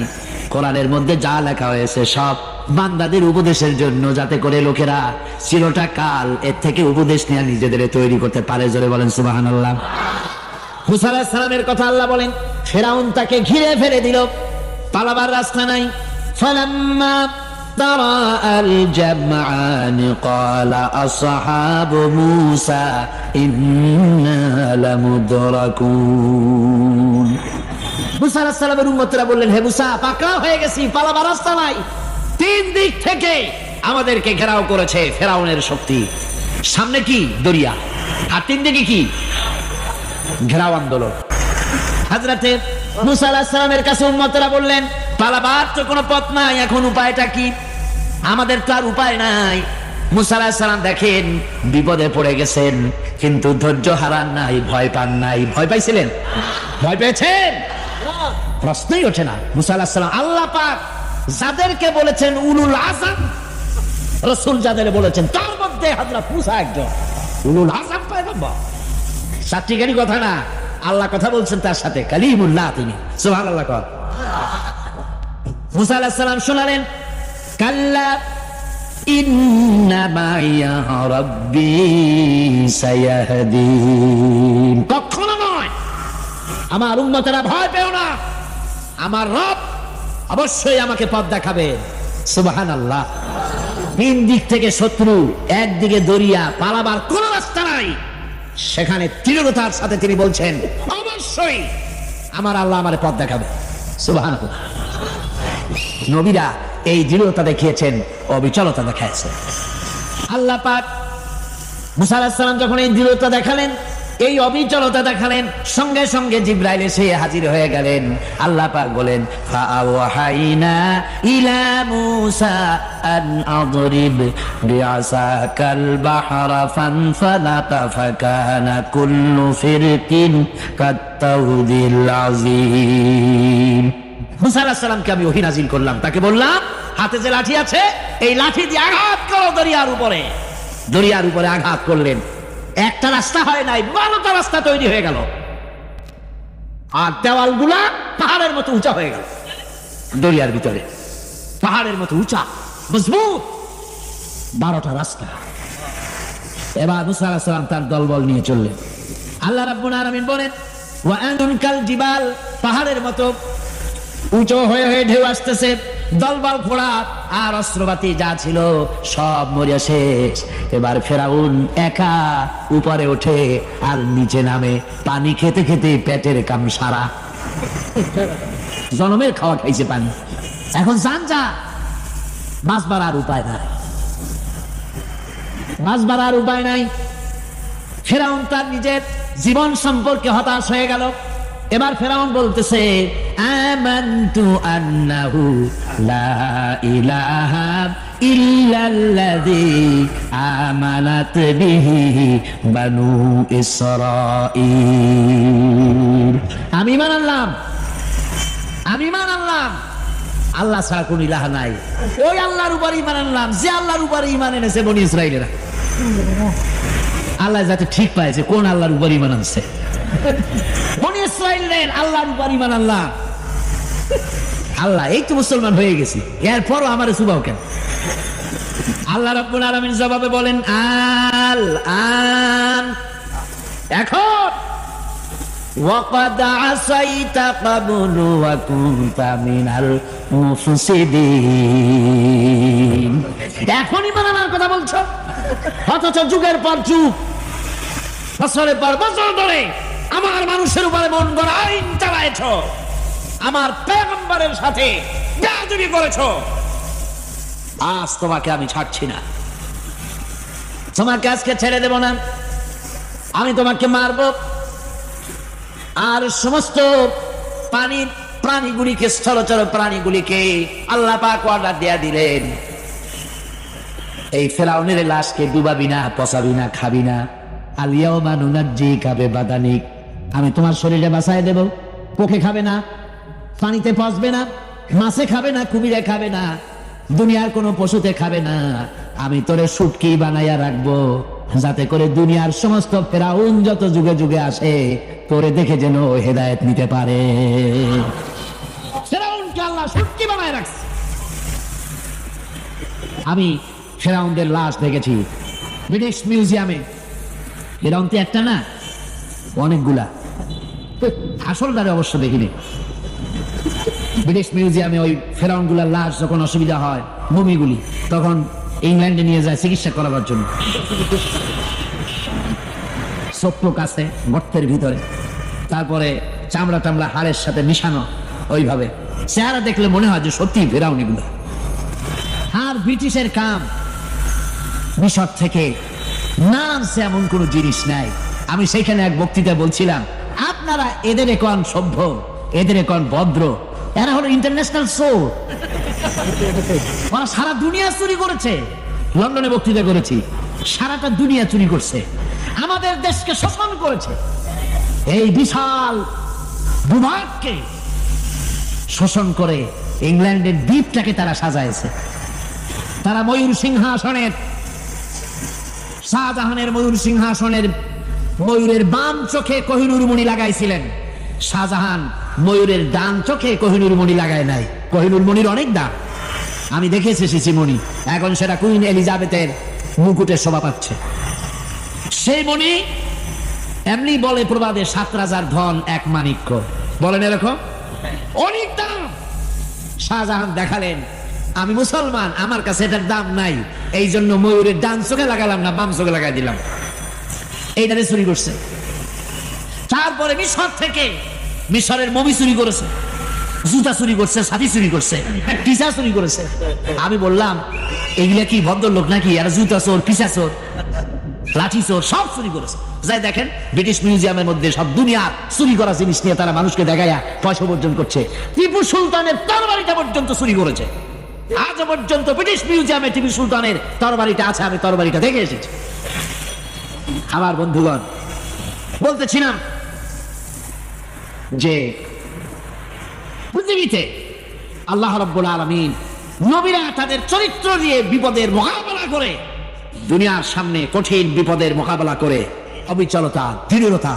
কোরআনের মধ্যে যা লেখা হয়েছে সব বান্দাদের উপদেশের জন্য, যাতে করে লোকেরা চিরটা কাল এর থেকে উপদেশ নিয়ে নিজেদের তৈরি করতে পারে। জোরে বলেন সুবহানাল্লাহ। মুসা আলাইহিস সালামের কথা আল্লাহ বলেন, ফেরাউন তাকে ঘিরে ফেলে দিল, পালাবার রাস্তা নাই। ফালাম্মা তারাআল জামআন ক্বালা আসহাবু মূসা ইন্না লামুদরাকুন। মুসা আলাইহিস সালামের উম্মতরা বললেন, হে মুসা, পাকড়াও হয়ে গেছি, পালাবার রাস্তা নাই। তিন দিক থেকে আমাদেরকে ঘেরাও করেছে ফেরাউনের শক্তি। সামনে কি? দরিয়া, আর তিন দিকে কি? ঘেরাও আন্দোলন। হযরতে মুসা আলাইহিস সালামের কাছে উম্মতরা বললেন, পালাবার তো কোনো পথ নাই, এখন উপায়টা কি? আমাদের তো আর উপায় নাই। মুসা আলাইহিস সালাম দেখেন বিপদে পড়ে গেছেন, কিন্তু ধৈর্য হারান নাই, ভয় পান নাই। ভয় পাইছিলেন? ভয় পেয়েছেন? প্রশ্নই ওঠে না। মুসা আলাইহিস সালাম আল্লাহ পাক যাদেরকে বলেছেন উলুল আযম রাসূল, যাদের বলেছেন তার মধ্যে হযরত মুসা একজন উলুল আযম পয়গম্বর। সাত্বিকারী কথা না, আল্লাহ কথা বলছেন তার সাথে, কালিমুল্লাহ তিনি। সুবহানাল্লাহ। মুসা আলাইহিস সালাম শোনালেন, কাল্লা ইন্না মাইয়া রাব্বি সায়াহদিন। কখনো নয়, আমার উম্মতেরা ভয় পেও না, আমার রব অবশ্যই আমাকে পথ দেখাবে। সুবহানাল্লাহ। তিন দিক থেকে শত্রু, একদিকে দরিয়া, পালাবার কোন রাস্তা নাই। সেখানে দৃঢ়তার সাথে তিনি বলছেন, অবশ্যই আমার আল্লাহ আমার পথ দেখাবে। সুবহানাল্লাহ। নবীরা এই দৃঢ়তা দেখিয়েছেন, অবিচলতা দেখাইছেন। আল্লাহ পাক মুসা আলাইহিস সালাম যখন এই দৃঢ়তা দেখালেন, এই অবিচলতা দেখালেন, সঙ্গে সঙ্গে জিবরাইল এসে হাজির হয়ে গেলেন। আল্লাহ পাক বলেন, ফাআওহাইনা ইলা মূসা আন আদরিব বিআসাকাল বাহরা ফানফালাকা ফাকানা কুল্লু ফিরকিন কাত্তাউদিল আযীম। মুসা আলাইহিস সালামকে আমি ওহী নাযিল করলাম, তাকে বললাম হাতে যে লাঠি আছে এই লাঠি দিয়ে আঘাত করো দরিয়ার উপরে। দরিয়ার উপরে আঘাত করলেন, একটা রাস্তা হয় নাই, 12টা রাস্তা তৈরি হয়ে গেল, আর দেওয়ালগুলা পাহাড়ের মতো উঁচা হয়ে গেল। দরিয়ার ভিতরে পাহাড়ের মতো উঁচা মজবুত 12টা রাস্তা। এবার মুসা আলাইহিস সালাম তার দলবল নিয়ে চললেন। আল্লাহ রাব্বুল আলামিন বলেন, ওয়া আনুন কাল জিবাল, পাহাড়ের মতো উঁচু হয়ে হয়ে ঢেউ আসতেছে। দলবল ফোড়া আর অস্ত্রপাতি যা ছিল সব মরে শেষ। এবার ফেরাউন একা উপরে ওঠে আর নিচে নামে, পানি খেতে খেতে পেটের কাম সারা। জনমের খাওয়া খাইছে পানি, এখন জান যা, বাঁচবার আর উপায় নাই, বাঁচবার আর উপায় নাই। ফেরাউন তার নিজের জীবন সম্পর্কে হতাশ হয়ে গেল। এবার ফেরাউন বলতেছে, আমানতু আন্নাহু লা ইলাহা ইল্লাল্লাযী আমানাত বিহি বানু ইসরাঈল। আমি ঈমান আনলাম, আমি ঈমান আনলাম আল্লাহ ছাড়া কোন ইলাহ নাই। ওই আল্লাহর উপর ঈমান আনলাম যে আল্লাহর উপর ঈমান এনেছে বনি ইসরাঈলেরা। আল্লাহ যাতে ঠিক পাইছে কোন আল্লাহর উপর ঈমান আনছে। বনি ইসরাঈলের আল্লাহর উপর ঈমান আনলাম। আল্লাহ এই তো মুসলমান হয়ে গেছি, এরপরও আমারে সুবাও কেন? আল্লাহ রাব্বুল আলামিন জবাবে বলেন, আল আন, এখন ওয়াকাদ আসাইতা ক্বাবলু ওয়া কুনতা মিনাল মুফসিদিন। এখন ঈমান আনার কথা বলছো, অথচ যুগের পর যুগ, বছরের পর বছর ধরে আমার মানুষের উপরে মন গড়া আইন চালায়েছ, আমার পয়গম্বরের সাথে বেয়াদবি করেছো। আজ তোমাকে আমি ছাড়ছি না, তোমাকে আজকে ছেড়ে দেব না, আমি তোমাকে মারবো। আর সমস্ত পানির প্রাণীগুলিকে, স্থলচর প্রাণীগুলিকে আল্লাহ পাক অর্ডার দেয়া দিলেন, এই ফেরাউনের লাশকে ডুবাবি না, পচাবি না, খাবি না। আলিয়াউমা নুনাজ্জিকা বিবাদানিক, আমি তোমার শরীরে বাঁচায় দেব। পোকে খাবে না, পানিতে পচবে না, মাছে খাবে না, কুমিরে খাবে না, দুনিয়ার কোনো পশুতে খাবে না। আমি তোরে শুটকি বানাইয়া রাখবো, যাতে করে দুনিয়ার সমস্ত ফেরাউন যত যুগে যুগে আসে তোরে দেখে যেন হেদায়েত নিতে পারে। ফেরাউনকে আল্লাহ সুটকি বানায় রাখছে। আমি ফেরাউনদের লাশ দেখেছি ব্রিটিশ মিউজিয়ামে। ফেরাউন তো একটা না, অনেকগুলা। আসলটারে অবশ্য দেখিনি। ব্রিটিশ মিউজিয়ামে ওই ফেরাউন গুলার লাশ যখন অসুবিধা হয়, মমিগুলি, তখন ইংল্যান্ডে নিয়ে যায় চিকিৎসা করাবার জন্য। চোখ আছে গর্তের ভিতরে, তারপরে চামড়া টামড়া হাড়ের সাথে মিশানো, ওইভাবে চেহারা দেখলে মনে হয় যে সত্যি ফেরাউন এগুলো। আর ব্রিটিশের কাম মিশর থেকে না আনছে এমন কোন জিনিস নাই। আমি সেখানে এক বক্তৃতা বলছিলাম, আপনারা এদের এখন সভ্য, এদের এখন ভদ্র, এরা হলো ইন্টারন্যাশনাল চোর। ওরা সারা দুনিয়া চুরি করেছে। লন্ডনে বক্তৃতা করেছি, সারাটা দুনিয়া চুরি করছে, আমাদের দেশকে শোষণ করেছে। এই বিশাল ভূভাগকে শোষণ করে ইংল্যান্ডের দ্বীপটাকে তারা সাজাইছে। তারা ময়ূর সিংহাসনের, শাহজাহানের ময়ূর সিংহাসনের ময়ূরের বাম চোখে কোহিনূর মণি লাগাইছিলেন। শাহজাহান ময়ূরের ডান চোখে কোহিনূর মণি লাগায় নাই। কোহিনূর মণির অনেক দাম, আমি দেখেছি সিসি মণি। এখন সেটা কুইন এলিজাবেথের মুকুটের শোভা পাচ্ছে। সেই মণি এমনি বলে প্রবাদে 7 রাজার ধন 1 মাণিক্য, বলেন এরকম অনেক দাম। শাহজাহান দেখালেন, আমি মুসলমান, আমার কাছে এটার দাম নাই, এই জন্য ময়ূরের ডান চোখে লাগালাম না, বাম চোখে লাগাই দিলাম। এইটারে চুরি করছে। তারপরে মিশর থেকে, মিশরের মমি চুরি করেছে, জুতা চুরি করছে, ছাতি চুরি করছে, পিসা চুরি করেছে। আমি বললাম এগুলা কি ভদ্রলোক নাকি? আর জুতা চোর, পিসা চোর, লাঠি চোর সব চুরি করেছে। যাই দেখেন ব্রিটিশ মিউজিয়ামের মধ্যে সব দুনিয়ার চুরি করা জিনিস নিয়ে তারা মানুষকে দেখায়া পয়সা উপার্জন করছে। টিপু সুলতানের তরবারিটা পর্যন্ত চুরি করেছে। আজ পর্যন্ত ব্রিটিশ মিউজিয়ামে টিপু সুলতানের তরবারিটা আছে, আমি তরবারিটা দেখে এসেছি। আমার বন্ধুগণ, বলতেছিলাম যে পৃথিবীতে আল্লাহ রাব্বুল আলামিন নবীরা তাদের চরিত্র দিয়ে বিপদের মোকাবেলা করে, দুনিয়ার সামনে কঠিন বিপদের মোকাবেলা করে অবিচলতা, দৃঢ়তা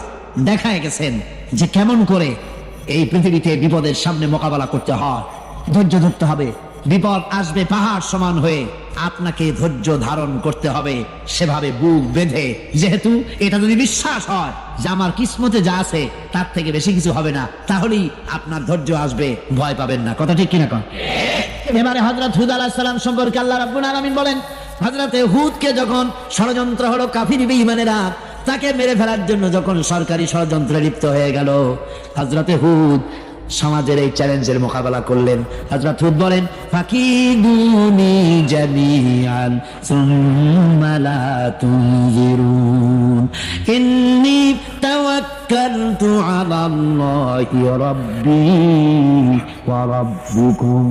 দেখায় গেছেন যে কেমন করে এই পৃথিবীতে বিপদের সামনে মোকাবেলা করতে হয়। ধৈর্য ধরতে হবে। বিপদ আসবে পাহাড় সমান হয়ে, আপনাকে ধৈর্য ধারণ করতে হবে সেভাবে বুক বেঁধে। যেহেতু এটা যদি বিশ্বাস হয় যে আমার কিসমতে যা আছে তার থেকে বেশি কিছু হবে না, তাহলেই আপনার ধৈর্য আসবে, ভয় পাবেন না। কথা ঠিক কিনা কন? এবারে হযরত হুদ আলাইহিস সালাম সম্পর্কে আল্লাহ রাব্বুল আলামিন বলেন, হযরতে হুদকে যখন ষড়যন্ত্র হলো কাফির বেঈমানেরা তাকে মেরে ফেলার জন্য যখন সরকারি ষড়যন্ত্রে লিপ্ত হয়ে গেল, হযরতে হুদ সমাজের এই চ্যালেঞ্জের মোকাবেলা করলেন। হযরত হুদ বলেন, ফাকিদুনি জামিআন সুম্মা লা তুনজিরুন ইন্নী তাওয়াক্কালতু আলাল্লাহি রাব্বি ওয়া রাব্বুকুম।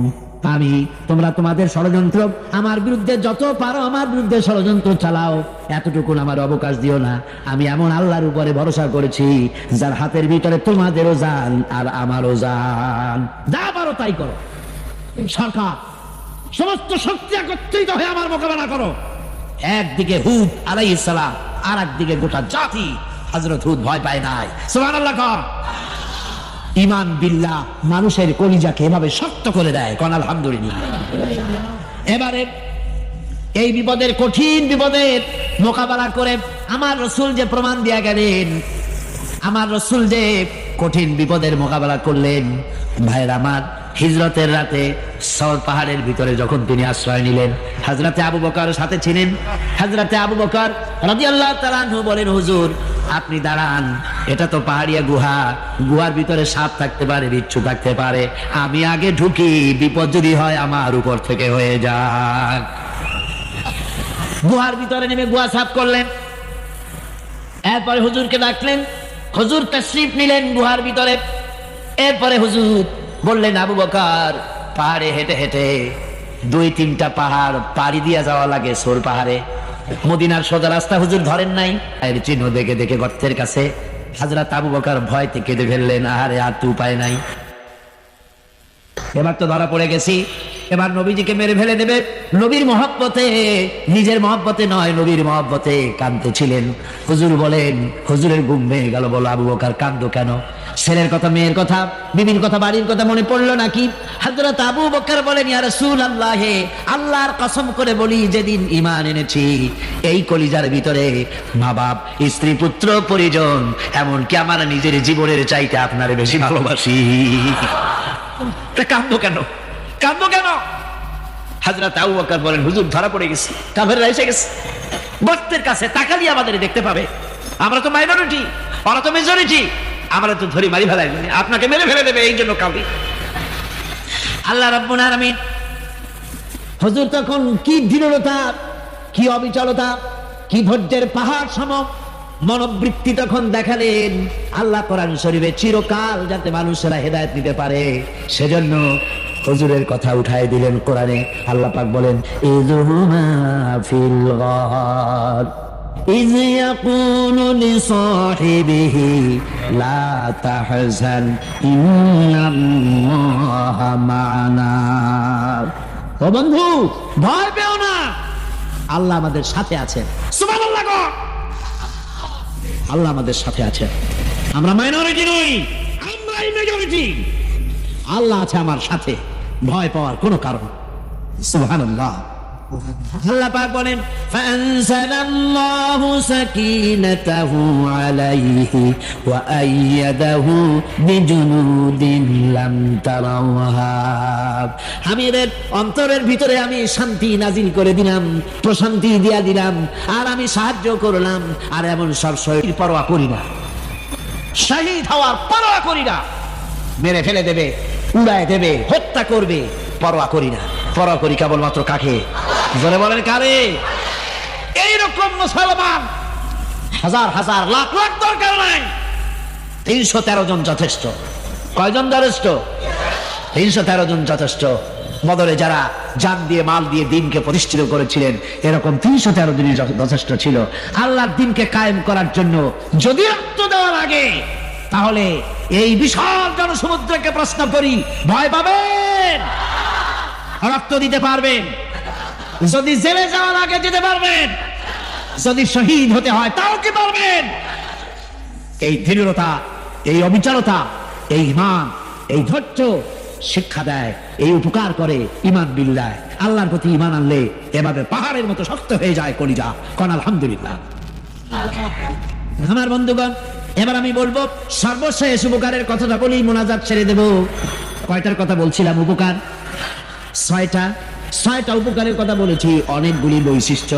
তোমরা তোমাদের ষড়যন্ত্র আমার বিরুদ্ধে যত পারো আমার বিরুদ্ধে ষড়যন্ত্র চালাও, এতটুকু আমার অবকাশ দিও না। আমি এমন আল্লাহর উপরে ভরসা করেছি যার হাতের ভিতরে তোমাদেরও জান আর আমারও জান। যা পারো তাই করো। সরকার সমস্ত শক্তি একত্রিত হয়ে আমার মোকাবেলা করো। একদিকে হুদ আলাইহিস সালাম, আর একদিকে গোটা জাতি। হযরত হুদ ভয় পায় নাই। সুবহানাল্লাহ। ঈমান বিল্লাহ মানুষের কলিজাকে এভাবে শক্ত করে দেয়। কোন আলহামদুলিল্লাহ। এবারে এই বিপদের, কঠিন বিপদের মোকাবেলা করে আমার রাসূল যে প্রমাণ দিয়া গেলেন, আমার রাসূল যে কঠিন বিপদের মোকাবেলা করলেন, ভাইয়ের আমার, হিজরতের রাতে সওর পাহাড়ের ভিতরে যখন তিনি আশ্রয় নিলেন, হযরতে আবু বকর সাথে ছিলেন। হযরতে আবু বকর রাদিয়াল্লাহু তাআলা আনহু বলেন, হুজুর আপনি দাঁড়ান, এটা তো পাহাড়িয়া গুহা, গুহার ভিতরে সাপ থাকতে পারে, বিচ্ছু থাকতে পারে, আমি আগে ঢুকি, বিপদ যদি হয় আমার উপর থেকে হয়ে যাক। গুহার ভিতরে নেমে গুহা সাফ করলেন। এরপরে হুজুরকে ডাকলেন, হুজুর তাশরীফ নিলেন গুহার ভিতরে। এরপরে হুজুর বললেন, আবু বকর পাহাড়ে হেঁটে হেঁটে 2-3টা পাহাড় পাড়ি দিয়া যাওয়া লাগে সোর পাহাড়ে। মদিনার সোজা রাস্তা হুজুর ধরেন নাই, এর চিহ্ন দেখে দেখে গর্তের কাছে। হযরত আবু বকর ভয়তে কেঁদে ফেললেন, আরে আর তো উপায় নাই, এবার তো ধরা পড়ে গেছি। এবার নবীজিকে মেরে ফেলে দেবে। নবীর মহব্বতে, নিজের মহব্বতে নয়, নবীর মহব্বতে কাঁদতেছিলেন। হুজুর বলেন, হুজুরের ঘুম ভেঙে গেল। বলো আবু বকর কাঁদো কেন? ছেলের কথা, মেয়ের কথা, বিবির কথা, বাড়ির কথা মনে পড়লো নাকি? হযরত আবু বকর বলেন, ইয়া রাসূলুল্লাহ, আল্লাহর কসম করে বলি, যেদিন ঈমান এনেছি এই কলিজার ভিতরে মা বাপ, স্ত্রী, পুত্র, পরিজন, এমনকি আমার নিজের জীবনের চাইতে আপনারে বেশি ভালোবাসি। কাঁদো কেন? কাঁদো কেন? হযরত আবু বকর বলেন, হুজুর ধরা পড়ে গেছে, কাফেররা এসে গেছে, বস্তের কাছে তাকালি আমাদের দেখতে পাবে। আমরা তো মাইনরিটি, ওরা তো মেজরিটি, আমরা তো ধরি মারি ফেলাই, আপনাকে মেরে ফেলে দেবে, এই জন্য কাঁদি। আল্লাহ রাব্বুল আলামিন, হুজুর তখন কি দৃঢ়তা, কি অবিচলতা, কি ধৈর্যের পাহাড় সম মনোবৃত্তি তখন দেখালেন। আল্লাহ কোরআন শরীফে চিরকাল যাতে মানুষেরা হেদায়েত নিতে পারে, সেজন্য হুজুরের কথা উঠায় দিলেন কোরআনে। আল্লাহ পাক বলেন, ইযহুমা ফিল গার إذ يقول لصاحبه لا تحزن إن الله معنا। ও বন্ধু, ভয় পেও না, আল্লাহ আমাদের সাথে আছেন। সুবহানাল্লাহ গো, আল্লাহ আমাদের সাথে আছেন। আমরা মাইনরিটি নই, আমরাই মেজরিটি। আল্লাহ আছে আমার সাথে, ভয় পাওয়ার কোনো কারণ। সুবহানাল্লাহ। আল্লাহ পাক বলেন, ফাআনজালাল্লাহু সাকিনাতাহু আলাইহি ওয়া আইয়াদাহু বিজুনুদিন লাম তারাওহা। আমি এর অন্তরের ভিতরে আমি শান্তি নাজিল করে দিলাম, প্রশান্তি দিয়া দিলাম, আর আমি সাহায্য করলাম। আর এমন সব শহীদ পরোয়া করি না, শহীদ হওয়ার পরোয়া করি না, মেরে ফেলে দেবে, উড়ায় দেবে, হত্যা করবে, পরোয়া করি না। পরোয়া করি কেবলমাত্র কাকে? জোরে বলেন কারে? এইরকম মুসলমান হাজার হাজার লাখ লাখ দরকার নাই, 313 জন যথেষ্ট। কয়জন যথেষ্ট? 313 জন যথেষ্ট। বদরে যারা জান দিয়ে, মাল দিয়ে দিনকে প্রতিষ্ঠিত করেছিলেন, এরকম 313 জনই যথেষ্ট ছিল আল্লাহর দিনকে কায়েম করার জন্য। যদি রক্ত দেওয়া লাগে, তাহলে এই বিশাল জনসমুদ্রকে প্রশ্ন করি, ভয় পাবেন? রক্ত দিতে পারবেন? যদি জেলে যাওয়া লাগে যেতে পারবেন? যদি শহীদ হতে হয় তাও কি পারবেন? এই দৃঢ়তা, এই অবিচলতা, এই ঈমান, এই ধৈর্য শিক্ষা দেয়, এই উপকার করে ঈমান বিল্লাহ। আল্লাহর প্রতি ঈমান আনলে এভাবে পাহাড়ের মতো শক্ত হয়ে যায় কলিজা। কোন আলহামদুলিল্লাহ। আমার বন্ধুগণ, এবার আমি বলবো সর্বশেষ উপকারের কথাটা বলি, মোনাজাত ছেড়ে দেব। কয়টার কথা বলছিলাম? উপকার 6টা উপকারের কথা বলেছি। অনেকগুলি বৈশিষ্ট্য,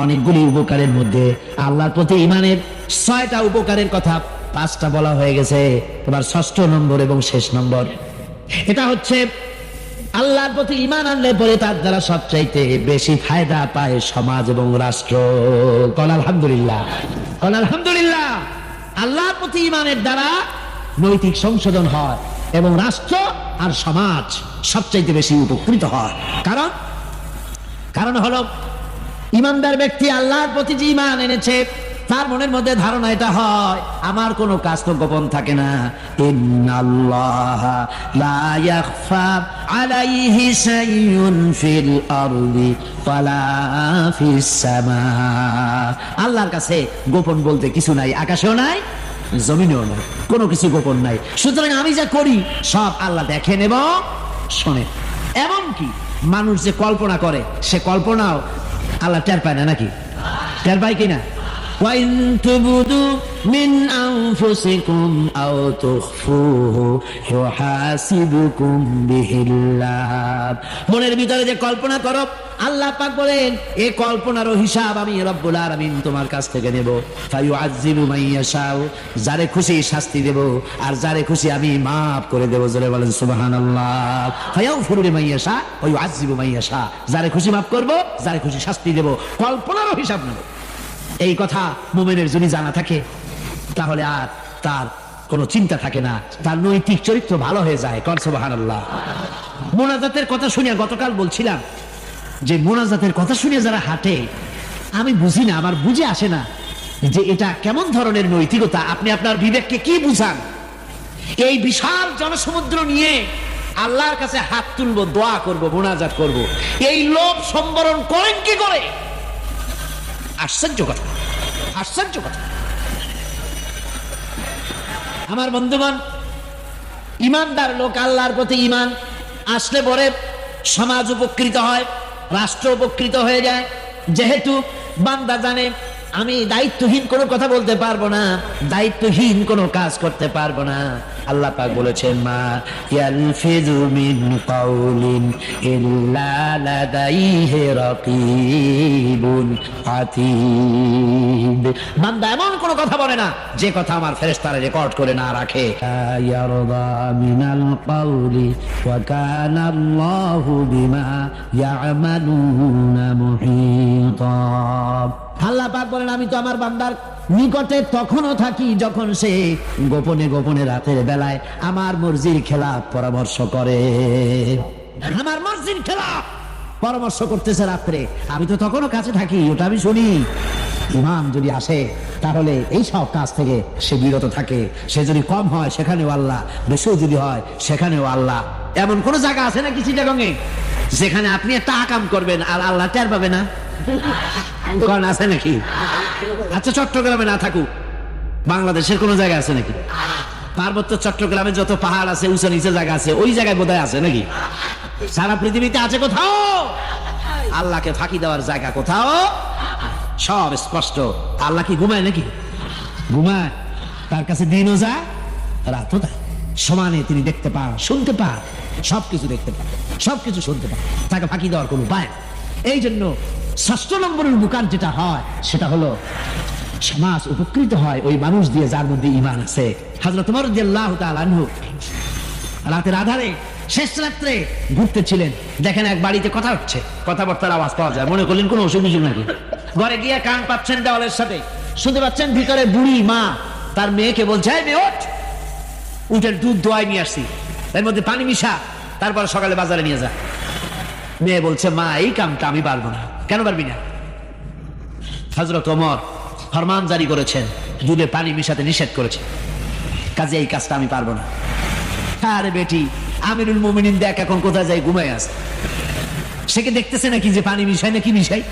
অনেকগুলি উপকারের মধ্যে আল্লাহর প্রতি ঈমানের 6টা উপকারের কথা 5টা বলা হয়ে গেছে। এবার 6ষ্ঠ নম্বর এবং শেষ নম্বর, এটা হচ্ছে আল্লাহর প্রতি ঈমান আনলে পরে তার দ্বারা সবচাইতে বেশি ফায়দা পায় সমাজ এবং রাষ্ট্র। কোন আলহামদুলিল্লাহ, কোন আলহামদুলিল্লাহ। আল্লাহর প্রতি ঈমানের দ্বারা নৈতিক সংশোধন হয় এবং রাষ্ট্র আর সমাজ সবচাইতে বেশি উপকৃত হয়। কারণ হলো, ঈমানদার ব্যক্তি আল্লাহর প্রতি যে ঈমান এনেছে, তার মনের মধ্যে ধারণা এটা হয়, আমার কোনো কাজ তো গোপন থাকে না। ইন্নাল্লাহা লা ইয়াখফা আলাইহি শাইউন ফিল আরদি ওয়ালা ফিস সামা। আল্লাহর কাছে গোপন বলতে কিছু নাই, আকাশেও নাই, জমিনেও নাই, কোনো কিছু গোপন নাই। সুতরাং আমি যা করি সব আল্লাহ দেখেন এবং শোনেন। এমনকি মানুষ যে কল্পনা করে, সে কল্পনাও আল্লাহ টের পায় না নাকি? টের পায় কিনা? وَإِن تُبْدُوا مِنْ أَنفُسِكُمْ أَوْ تُخْفُوهُ يُحَاسِبْكُم بِهِ اللَّهُ। মনের ভিতরে যে কল্পনা করো, আল্লাহ পাক বলেন, এই কল্পনারও হিসাব আমি রব্বুল আলামিন তোমার কাছ থেকে নেব। ফায়ুআযযিবু মান ইয়াশাউ, যারে খুশি শাস্তি দেব, আর যারে খুশি আমি মাফ করে দেব। জোরে বলেন সুবহানাল্লাহ। ফায়াগফিরু লিমান ইয়াশা ওয়া ইউআযযিবু মান ইয়াশা, যারে খুশি মাফ করব, যারে খুশি শাস্তি দেব, কল্পনারও হিসাব নেব। এই কথা মুমিনের যদি জানা থাকে, তাহলে আর তার কোনো চিন্তা থাকে না, তার নৈতিক চরিত্র ভালো হয়ে যায়। কোন সুবহানাল্লাহ। মোনাজাতের কথা শুনে গতকাল বলছিলাম যে মোনাজাতের কথা শুনে যারা হাঁটে, আমি বুঝি না, আমার বুঝে আসে না যে এটা কেমন ধরনের নৈতিকতা। আপনি আপনার বিবেককে কি বুঝান? এই বিশাল জনসমুদ্র নিয়ে আল্লাহর কাছে হাত তুলবো, দোয়া করব, মুনাজাত করব। এই লোভ সম্বরণ করেন কি করে? আশ্চর্য কথা, আশ্চর্য কথা। আমার বন্ধুগণ, ইমানদার লোক, আল্লাহর প্রতি ইমান আসলে পরে সমাজ উপকৃত হয়, রাষ্ট্র উপকৃত হয়ে যায়। যেহেতু বান্দা জানে আমি দায়িত্বহীন কোনো কথা বলতে পারবো না, দায়িত্বহীন কোনো কাজ করতে পারবো না। আল্লাহ পাক বলেছেন, মা ইয়ালফিযু মিন কাউলিন ইল্লা লাদাইহি রাকীবুন আতীদ। বান্দা এমন কোনো কথা বলে না যে কথা আমার ফেরেশতারা রেকর্ড করে না রাখে। ইয়ারদা মিনাল কাউলি ওয়া কানা আল্লাহু বিমা ইয়ামালুনা মুহীতা। আল্লাহ পাক বলেন, আমি তো আমার বান্দার নিকটে তখনও থাকি যখন সে গোপনে গোপনে রাতের বেলায় আমার মর্জির খেলাফ পরামর্শ করে। আমার মর্জির খেলাফ পরামর্শ করতেছে রাত্রে, আমি তো তখনও কাছে থাকি, ওটা আমি শুনি। ইমাম যদি আসে তাহলে এই সব কাজ থেকে সে বিরত থাকে। সে যদি কম হয় সেখানেও আল্লাহ, বেশিও যদি হয় সেখানেও আল্লাহ। এমন কোন জায়গা আছে নাকি চিটাগংয়ে যেখানে আপনি একটা আকাম করবেন আর আল্লাহ টের পাবে না? কোন আছে নাকি? আচ্ছা, চট্টগ্রামে না থাকুক, বাংলাদেশের কোন জায়গা আছে নাকি? পার্বত্য চট্টগ্রামে যত পাহাড় আছে, উঁচু নিচে জায়গা আছে, ওই জায়গায় বোধহয় আছে নাকি? সারা পৃথিবীতে আছে কোথাও আল্লাহকে ফাঁকি দেওয়ার জায়গা? কোথাও? সব স্পষ্ট। আল্লাহ কি ঘুমায় নাকি? ঘুমায়? তার কাছে দিনও যায়, রাতও যায়, সমানে তিনি দেখতে পান, শুনতে পান, সবকিছু দেখতে পান, সবকিছু শুনতে পান। তাকে ফাঁকি দেওয়ার কোনো উপায়। এই জন্য ৬ষ্ঠ নম্বরের উপকার যেটা হয় সেটা হলো সমাজ উপকৃত হয় ওই মানুষ দিয়ে যার মধ্যে ঈমান আছে। হযরত ওমর রাদিয়াল্লাহু তাআলা আনহু রাতের আধারে শেষ রাত্রে ঘুরতেছিলেন, দেখেন এক বাড়িতে কথা হচ্ছে, কথাবার্তার আওয়াজ পাওয়া যায়। মনে করলেন কোনো অসুখ বিসুখ নাকি। ঘরে গিয়ে কান পাচ্ছেন দেওয়ালের সাথে, শুনতে পাচ্ছেন ভিতরে বুড়ি মা তার মেয়েকে বলছে, এই মেয়ে ওঠ, উঠের দুধ দোয়াই নিয়ে আসছি, এর মধ্যে পানি মিশা, তারপর সকালে বাজারে নিয়ে যা। মেয়ে বলছে, মা এই কামটা আমি পারবো না। কেন পারবি না? হযরত ওমর ফরমান জারি করেছেন, দুধে পানি মিশাতে নিষেধ করেছে, কাজে এই কাজটা আমি পারবো না। আরে বেটি, আমিরুল মুমিনিন দেখ এখন কোথায় যায়, ঘুমায় আছে, সে কি দেখতেছে নাকি যে পানি মিশাই নাকি মিশাই?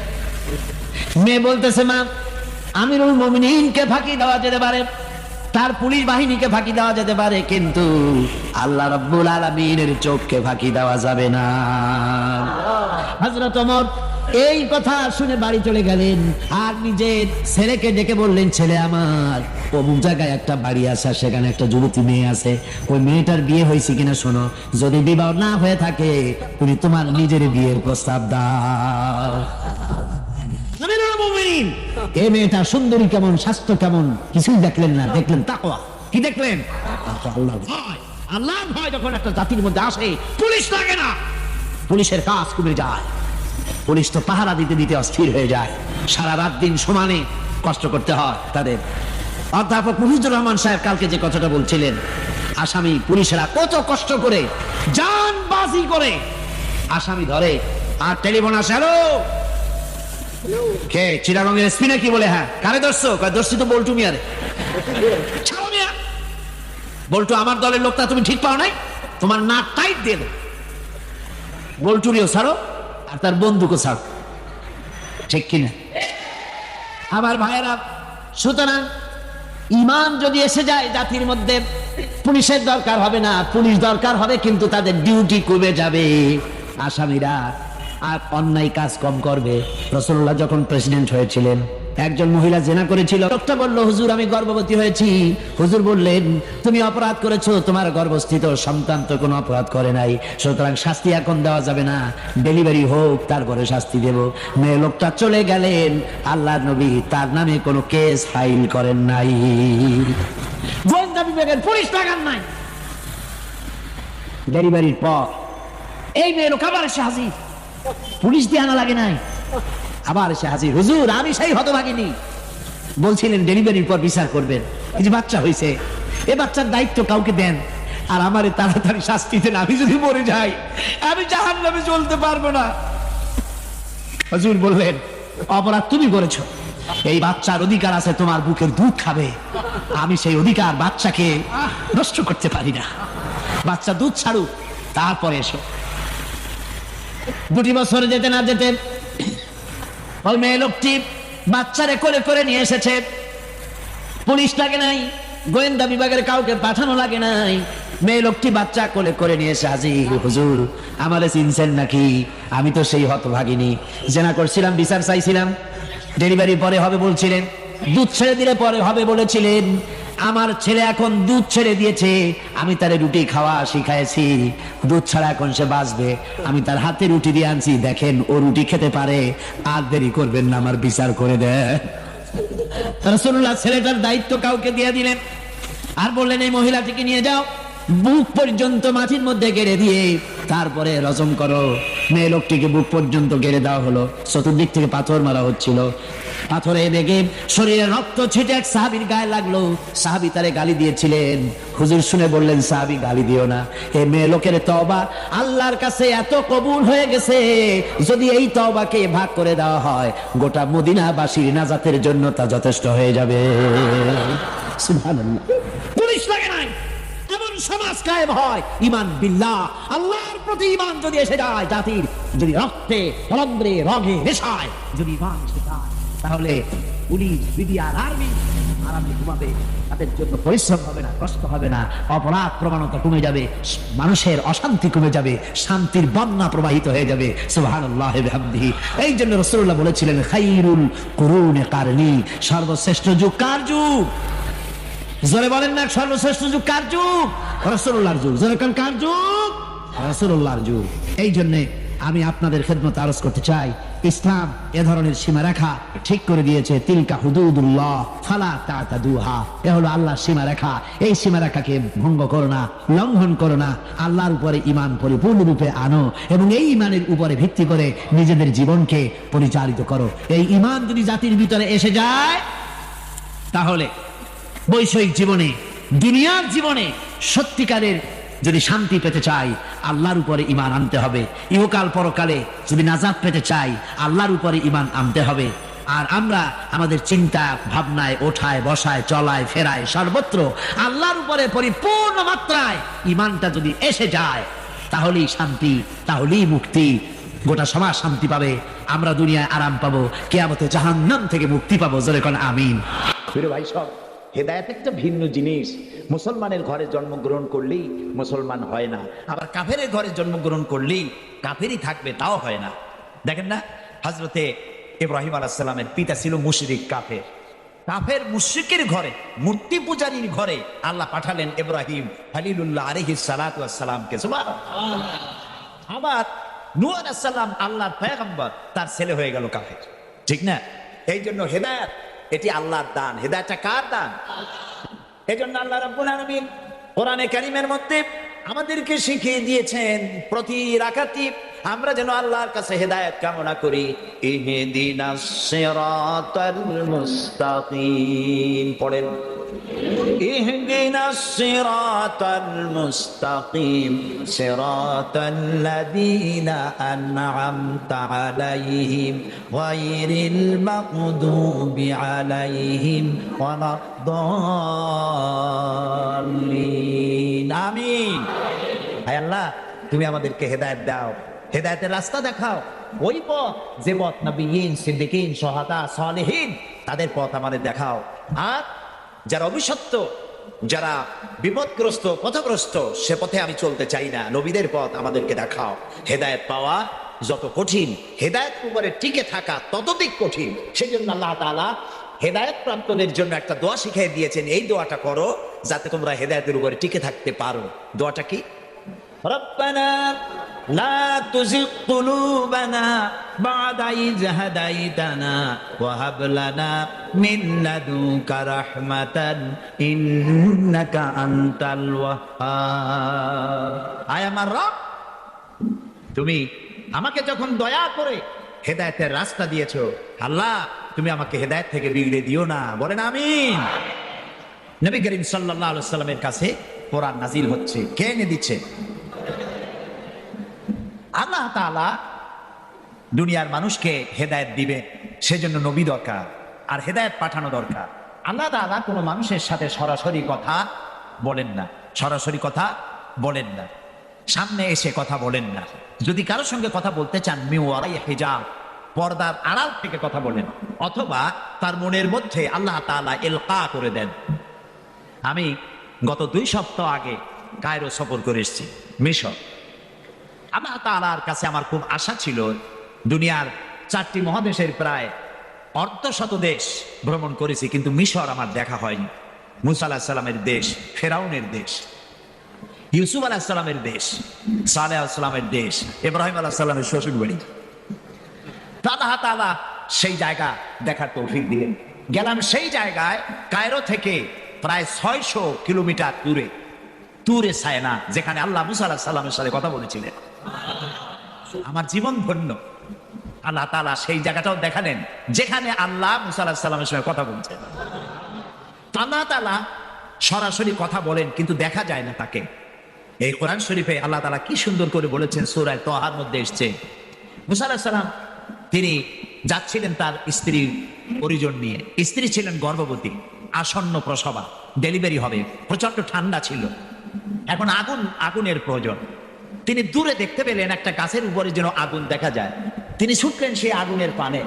মেয়ে বলতেছে, মা আমিরুল মুমিনিনকে ফাঁকি দেওয়া যেতে পারে, তার পুলিশ বাহিনীকে ফাঁকি দেওয়া যেতে পারে, কিন্তু আল্লাহ রাব্বুল আলামিনের চোখকে ফাঁকি দেওয়া যাবে না। হযরত ওমর এই কথা শুনে বাড়ি চলে গেলেন আর নিজের ছেলেকে ডেকে বললেন, ছেলে আমার, অমুক জায়গায় একটা বাড়ি আছে, সেখানে একটা যুবতী মেয়ে আছে, ওই মেয়েটার বিয়ে হয়েছে কিনা শোনো, যদি বিবাহ না হয়ে থাকে তুমি তোমার নিজের বিয়ের প্রস্তাব দাও। আমিরুল মুমিনিন এই মেয়েটা সুন্দরী কেমন, স্বাস্থ্য কেমন কিছুই দেখলেন না, দেখলেন তাকওয়া। কি দেখলেন? আল্লাহর ভয়। আল্লাহর ভয় যখন একটা জাতির মধ্যে আসে, পুলিশ লাগে না, পুলিশের কাজ কমে যায়। পুলিশ তো পাহারা দিতে দিতে অস্থির হয়ে যায়, সারা রাত দিন সমানে কষ্ট করতে হয় তাদের। অধ্যাপক মুহিজুর রহমান সাহেব কালকে যে কথাটা বলছিলেন, আসামি পুলিশেরা কত কষ্ট করে জানবাজি করে আসামি ধরে, আর টেলিফোন আসে, হ্যালো কে, চিটাগংয়ের এসপি নাকি? বলে হ্যাঁ। কারে ধরছো? ধরছি তো বল্টু মিয়ারে। ছাড়ো মিয়া, বল্টু আমার দলের লোকটা, তুমি ঠিক পাও নাই, তোমার নাক টাইট দিয়ে দেব। বল্টুরিও ছাড়ো আর তার বন্ধুকে ছাড়ো, ঠিক কিনা? আমার ভাইয়েরা, সুতরাং ঈমান যদি এসে যায় জাতির মধ্যে, পুলিশের দরকার হবে না, পুলিশ দরকার হবে কিন্তু তাদের ডিউটি কমে যাবে, আসামিরা আর অন্যায় কাজ কম করবে। রাসূলুল্লাহ যখন প্রেসিডেন্ট হয়েছিলেন, একজন মহিলা জেনা করেছিল, লোকটা বলল, হুজুর আমি গর্ভবতী হয়েছি। হুজুর বললেন, তুমি অপরাধ করেছো, তোমার গর্ভস্থিত সন্তান তো কোনো অপরাধ করে নাই, সুতরাং শাস্তি এখন দেওয়া যাবে না, ডেলিভারি হোক তারপরে শাস্তি দেব। মেয়ে লোকটা চলে গেলেন, আল্লাহর নবী তার নামে কোনো কেস ফাইল করেন নাই, গোয়েন্দা বিভাগের পুলিশ লাগান নাই। ডেলিভারির পর এই মেয়ে লোক আবার এসে হাজির, পুলিশ দিয়ে আনা লাগে নাই, আবার এসে হাজির, হুজুর আমি সেই হতভাগিনী, বলছিলেন ডেলিভারির পর বিচার করবেন, এই যে বাচ্চা হয়েছে, এ বাচ্চার দায়িত্ব কাউকে দেন, আর আমারে তাড়াতাড়ি শাস্তি দেন, আমি যদি মরে যাই আমি জাহান্নামে চলতে পারবো না। হুজুর বললেন, অপরাধ তুমি করেছো, এই বাচ্চার অধিকার আছে তোমার বুকের দুধ খাবে, আমি সেই অধিকার বাচ্চাকে নষ্ট করতে পারি না, বাচ্চা দুধ ছাড়ুক, তারপরে এসো। 2 বছর যেতে না যেতে ওই মেয়ে লোকটি বাচ্চারে কোলে করে নিয়ে এসেছে। পুলিশ লাগে নাই, গোয়েন্দা বিভাগের কাউকে পাঠানো লাগে নাই। মেয়ে লোকটি বাচ্চা কোলে করে নিয়ে এসে, হাজির হুজুর, আমারে চিনছেন নাকি? আমি তো সেই হতভাগিনী, জেনা করছিলাম, বিচার চাইছিলাম, ডেলিভারি পরে হবে বলছিলেন, দুধ ছেড়ে দিলে পরে হবে বলেছিলেন। আমার ছেলে এখন দুধ ছেড়ে দিয়েছে, আমি তারে রুটি খাওয়া শিখাইছি, দুধ ছাড়া এখন সে বাঁচবে। আমি তার হাতে রুটি দিয়ে আনছি, দেখেন ও রুটি খেতে পারে, আর দেরি করবেন না, আমার বিচার করে দেয়। রাসূলুল্লাহ ছেলেটার দায়িত্ব কাউকে দিয়ে দিলেন, আর বললেন এই মহিলাটিকে নিয়ে যাও, বুক পর্যন্ত মাটির মধ্যে গেড়ে দিয়ে তারপরে রজম করো। মেয়ে লোকটিকে বুক পর্যন্ত গেড়ে দেওয়া হলো, চতুর্দিক থেকে পাথর মারা হচ্ছিল। পাথরে দেখে শরীরে রক্ত ছিটে এক সাহাবীর গায়ে লাগলো। সাহাবী তারে গালি দিয়েছিলেন, হুজুর শুনে বললেন, সাহাবী গালি দিও না, এই মেয়ে লোকের তওবা আল্লাহর কাছে এত কবুল হয়ে গেছে, যদি এই তওবাকে ভাগ করে দেওয়া হয় গোটা মদিনাবাসীর নাজাতের জন্য তা যথেষ্ট হয়ে যাবে। সুবহানাল্লাহ। পুলিশ লাগে নাই, এমন সমাজ কায়েম হয়। ঈমান বিল্লাহ, আল্লাহর প্রতি ঈমান যদি এসে যায়, জাতির যদি রক্তে রন্ধ্রে রগে রেশায় যদি ঈমান এসে যায়, তাহলে পুলিশ, বিডিআর, আর্মি আরামে ঘুমাবে, তাদের জন্য পরিশ্রম হবে না, কষ্ট হবে না, অপরাধ প্রবণতা কমে যাবে, মানুষের অশান্তি কমে যাবে, শান্তির বন্যা প্রবাহিত হয়ে যাবে। সুবহানাল্লাহ ওয়া বিহামদিহি। এই জন্য রাসূলুল্লাহ বলেছিলেন, খায়রুল কুরুনি কারনি, সর্বশ্রেষ্ঠ যুগ কার যুগ? জোরে বলেন না, সর্বশ্রেষ্ঠ যুগ কার যুগ? রাসূলুল্লাহর যুগ। জোরে কোন কার যুগ? রাসূলুল্লাহর যুগ। এই জন্য আমি আপনাদের খেদমতে আরজ করতে চাই, ইসলাম এ ধরনের সীমারেখা ঠিক করে দিয়েছে। তিলকা হুদুদুল্লাহ ফালা তাতাদুহা, এ হলো আল্লাহর সীমারেখা। এই সীমারেখাকে ভঙ্গ করো না, লঙ্ঘন করো না। আল্লাহর উপরে ঈমান পরিপূর্ণরূপে আনো এবং এই ঈমানের উপরে ভিত্তি করে নিজেদের জীবনকে পরিচালিত করো। এই ঈমান যদি জাতির ভিতরে এসে যায়, তাহলে বৈষয়িক জীবনে, দুনিয়ার জীবনে সত্যিকারের যদি শান্তি পেতে চাই, আল্লাহর উপরে ঈমান আনতে হবে। ইহকাল পরকালে যদি নাজাত পেতে চাই, আল্লাহর উপরে ঈমান আনতে হবে। আর আমরা আমাদের চিন্তা ভাবনায়, ওঠায় বসায়, চলায় ফেরায়, সর্বত্র আল্লাহর উপরে পরিপূর্ণ মাত্রায় ঈমানটা যদি এসে যায়, তাহলেই শান্তি, তাহলেই মুক্তি। গোটা সমাজ শান্তি পাবে, আমরা দুনিয়ায় আরাম পাবো, কিয়ামতে জাহান্নাম থেকে মুক্তি পাবো। জোরে কোন আমিন। ভাই সব হেদায়েত একটা ভিন্ন জিনিস। মুসলমানের ঘরে জন্মগ্রহণ করলেই মুসলমান হয় না, আবার কাফেরের ঘরে জন্মগ্রহণ করলেই কাফেরই থাকবে, তাও হয় না। দেখেন না, হযরতে ইব্রাহিম আলাইহিস সালামের পিতা ছিল মুশরিক, কাফের। কাফের মুশরিকের ঘরে, মূর্তি পূজারীর ঘরে আল্লাহ পাঠালেন ইব্রাহিম খলিলুল্লাহ আলাইহিস সালাতু ওয়াস সালামকে। সুবহানাল্লাহ। আবার নূহ আলাইহিস সালাম আল্লাহর পয়গম্বর, তার ছেলে হয়ে গেল কাফের, ঠিক না? এই জন্য হেদায়েত এটি আল্লাহর দান। হেদায়েতটা কার দান? এই জন্য আল্লাহ রাব্বুল আলামিন কোরআনে কারীমের মধ্যে আমাদেরকে শিখিয়ে দিয়েছেন, প্রতি রাকাতে আমরা যেন আল্লাহর কাছে হেদায়েত কামনা করি। ইহদিনাস সিরাতাল মুস্তাকিম পড়েন, ইহদিনাস সিরাতাল মুস্তাকিম সিরাতাল্লাযীনা আন'আমতা আলাইহিম গায়রিল মাগদুবি আলাইহিম ওয়ালাদ-দাল্লিন। আমিন। হায় আল্লাহ, তুমি আমাদেরকে হেদায়েত দাও, হেদায়েতের রাস্তা দেখাও, ওই পথ যে পথ নবিয়্যিন, সিদ্দিকীন, শুহাদা, সালেহীন তাদের পথ আমাদের দেখাও। আর যারা অভিশপ্ত, যারা বিপদগ্রস্ত, পথগ্রস্ত, সে পথে আমি চলতে চাই না, নবীদের পথ আমাদেরকে দেখাও। হেদায়েত পাওয়া যত কঠিন, হেদায়েত উপরে টিকে থাকা ততোধিক কঠিন। সেই জন্য আল্লাহ তাআলা হেদায়েত প্রাপ্তদের জন্য একটা দোয়া শিখিয়ে দিয়েছেন, এই দোয়াটা করো যাতে তোমরা হেদায়েতের উপরে টিকে থাকতে পারো। দোয়াটা কি? রব্বানা লা তুযিগ কুলুবানা বা'দা ইয হাদাইতানা ওয়া হাব লানা মিন লাদুনকা রাহমাতান ইন্নাকা আনতাল ওয়াহ্হাব। আয় আমার রব, তুমি আমাকে যখন দয়া করে হেদায়েতের রাস্তা দিয়েছো, আল্লাহ তুমি আমাকে হেদায়েত থেকে বিগড়ে দিও না। বলেন আমিন। নবী করিম সাল্লাল্লাহু আলাইহি ওয়াসাল্লামের কাছে কোরআন নাজিল হচ্ছে, কে এনে দিচ্ছে? আল্লাহ তাআলা দুনিয়ার মানুষকে হেদায়েত দিবে, সেজন্য নবী দরকার আর হেদায়েত পাঠানো দরকার। আল্লাহ তাআলা কোনো মানুষের সাথে সরাসরি কথা বলেন না, সরাসরি কথা বলেন না। সামনে এসে কথা বলেন না। যদি কারোর সঙ্গে কথা বলতে চান মিন ওয়ারাই হিজাব, পর্দার আড়াল থেকে কথা বলেন, অথবা তার মনের মধ্যে আল্লাহ তাআলা ইলকা করে দেন। আমি গত 2 সপ্তাহ আগে কায়রো সফর করে এসেছি, মিশর। আল্লাহ তাআলার কাছে আমার খুব আশা ছিল। দুনিয়ার 4টি মহাদেশের প্রায় অর্ধশত দেশ ভ্রমণ করেছি, কিন্তু মিশর আমার দেখা হয়নি। মুসা আলাইহিস সালামের দেশ, ফেরাউনের দেশ, ইউসুফ আলাইহিস সালামের দেশ, সালেহ আলাইহিস সালামের দেশ, ইব্রাহিম আলাইহিস সালামের শ্বশুর বাড়ি। আল্লাহ তাআলা সেই জায়গা দেখার তৌফিক দিলেন। গেলাম সেই জায়গায়, কায়রো থেকে প্রায় 600 কিলোমিটার দূরে তুরে সায়না, যেখানে আল্লাহ মুসা আলাইহিস সালামের সাথে কথা বলেছিলেন। আমার জীবন ধন্য। আল্লাহ তাআলা সেই জায়গাটাও দেখালেন যেখানে আল্লাহ মুসা আলাইহিস সালামের সঙ্গে কথা বলছেন। আল্লাহ তাআলা সরাসরি কথা বলেন, কিন্তু দেখা যায় না তাকে। এই কোরআন শরীফে আল্লাহ তাআলা কি সুন্দর করে বলেছেন, সূরা তাহার মধ্যে এসেছে, মুসা আলাইহিস সালাম তিনি যাচ্ছিলেন তার স্ত্রীর পরিজন নিয়ে। স্ত্রী ছিলেন গর্ভবতী, আসন্ন প্রসবা, ডেলিভারি হবে, প্রচন্ড ঠান্ডা ছিল, এখন আগুনের প্রয়োজন। তিনি দূরে দেখতে পেলেন একটা গাছের উপরে যেন আগুন দেখা যায়। তিনি ছুটলেন সেই আগুনের পানে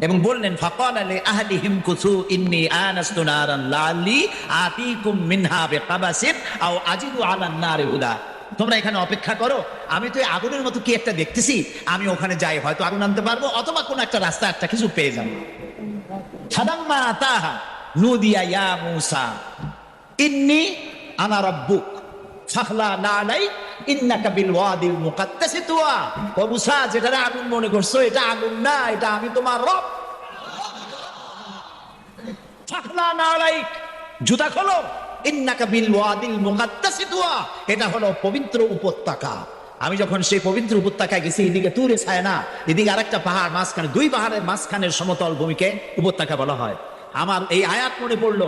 এবং বললেন, ফাকালা লি আহলিহিম কুসু ইন্নী আনাস্তু নারান লাআল্লি আতিকুম মিনহা বিকাবাসিন আও আজিদু আলান নারি হুদা। তোমরা এখানে অপেক্ষা করো, আমি তো এই আগুনের মতো কি একটা দেখতেছি, আমি ওখানে যাই, হয়তো আগুন আনতে পারবো, অথবা কোন একটা রাস্তা একটা কিছু পেয়ে যাবো। ফালাম্মা আতাহা নুদিয়া ইয়া মূসা ইন্নী আনা রাব্বুক ফাখলা নালাইক ইন্নাকা বিল ওয়াদিল মুকাদ্দাসি তুয়া। ও মূসা, যেটা আগুন মনে করছো, এটা আগুন না, এটা আমি তোমার রব। ফাখলা নালাইক, জুতা খোলো, ইন্নাকা বিল ওয়াদিল মুকাদ্দাসি তুয়া, এটা হলো পবিত্র উপত্যকা। আমি যখন সেই পবিত্র উপত্যকায় গেছি, এদিকে তুরে সায়না, এদিকে আরেকটা পাহাড়, মাঝখানে 2 পাহাড়ের মাঝখানের সমতল ভূমিকে উপত্যকা বলা হয়। আমার এই আয়াত মনে পড়লো,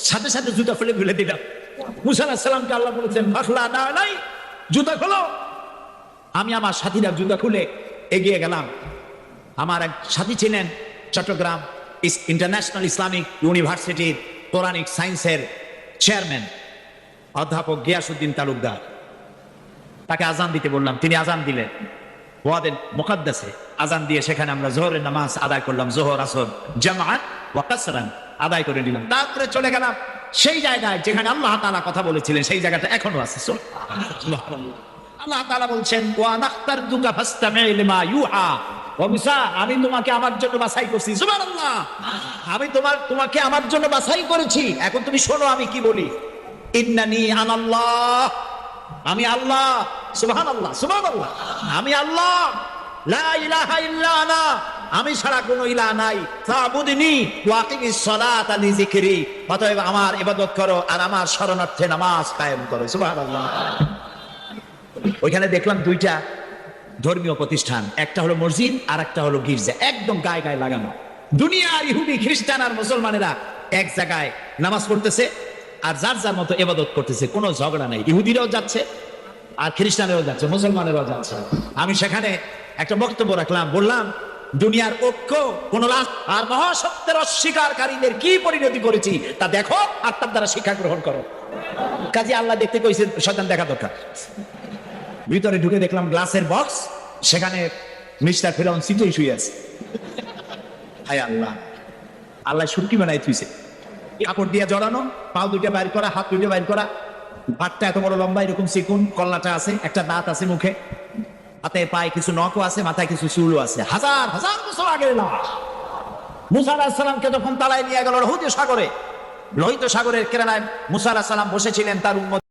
সাথে সাথে জুতা ফেলে দিলাম। মুসা আলাইহিস সালামকে আল্লাহ বলেছেন, ফাখলা নালাইক, জুতা খোলো। আমি আমার সাথীরা জুতা খুলে এগিয়ে গেলাম। আমার এক সাথী ছিলেন চট্টগ্রাম ইন্টারন্যাশনাল ইসলামিক ইউনিভার্সিটির কোরআনিক সায়েন্সের চেয়ারম্যান অধ্যাপক গিয়াসউদ্দিন তালুকদার। তাকে আজান দিতে বললাম, তিনি আজান দিলেন ওয়াদিল মুকাদ্দাসে। আজান দিয়ে সেখানে আমরা যোহরের নামাজ আদায় করলাম, যোহর আসর জামাআত ওয়া কাসরান আদায় করে নিলাম। তারপরে চলে গেলাম সেই জায়গায় যেখানে আল্লাহ তাআলা কথা বলেছিলেন, সেই জায়গাটা এখনো আছে। সুবহানাল্লাহ। আল্লাহ তাআলা বলছেন, ওয়া নাখতারতুকা ফাসতামি লিমা ইউহা। ও মুসা, আমি তোমাকে আমার জন্য বাছাই করছি। সুবহানাল্লাহ। আমি তোমাকে আমার জন্য বাছাই করেছি, এখন তুমি শোনো আমি কি বলি। ইন্নানি আনাল্লাহ, আমি আল্লাহ। সুবহানাল্লাহ, সুবহানাল্লাহ। আমি আল্লাহ, লা ইলাহা ইল্লা আনা, আমি ছাড়া কোনো ইলাহ নাই। ফাবুদনি ওয়া আকিমিস সালাতা লিযিকরি, অতএব আমার ইবাদত করো আর আমার শরণার্থে নামাজ কায়েম করো। সুবহানাল্লাহ। ওইখানে দেখলাম 2টা ধর্মীয় প্রতিষ্ঠান, একটা হলো মসজিদ আর একটা হলো গির্জা, একদম গায়ে গায়ে লাগানো। দুনিয়ার ইহুদি, খ্রিস্টান আর মুসলমানেরা এক জায়গায় নামাজ পড়তেছে আর যার যার মতো ইবাদত করতেছে, কোনো ঝগড়া নাই। ইহুদিরাও যাচ্ছে আর খ্রিস্টানেরও যাচ্ছে, মুসলমানেরও যাচ্ছে। আমি সেখানে একটা বক্তব্য রাখলাম, বললাম, দুনিয়ার ঐক্য কোন আর মহাসত্যের অস্বীকারীদের কি পরিণতি করেছি তা দেখো, আর তার দ্বারা শিক্ষা গ্রহণ করো। কাজে আল্লাহ দেখতে কইছে, শয়তান দেখা দরকার। ভিতরে ঢুকে দেখলাম গ্লাসের বক্স, সেখানে মিস্টার ফেরাউন সিটে শুয়ে আছে। হায় আল্লাহ, আল্লাহ সুরকি বানাই থুইছে, কাপড় দিয়ে জড়ানো, পা 2টা বাইর করা, হাত 2টা বাইর করা, ভাতটা এত বড় লম্বা, এরকম চিকুন, কল্লাটা আছে, একটা দাঁত আছে মুখে, হাতে পায়ে কিছু নখও আছে, মাথায় কিছু চুলও আছে। হাজার হাজার বছর আগের লাশ। মুসা আলাইহিস সালামকে যখন তালায় নিয়ে গেল লোহিত সাগরে, লোহিত সাগরের কিনারায় মুসা আলাইহিস সালাম বসেছিলেন, তার উম্মত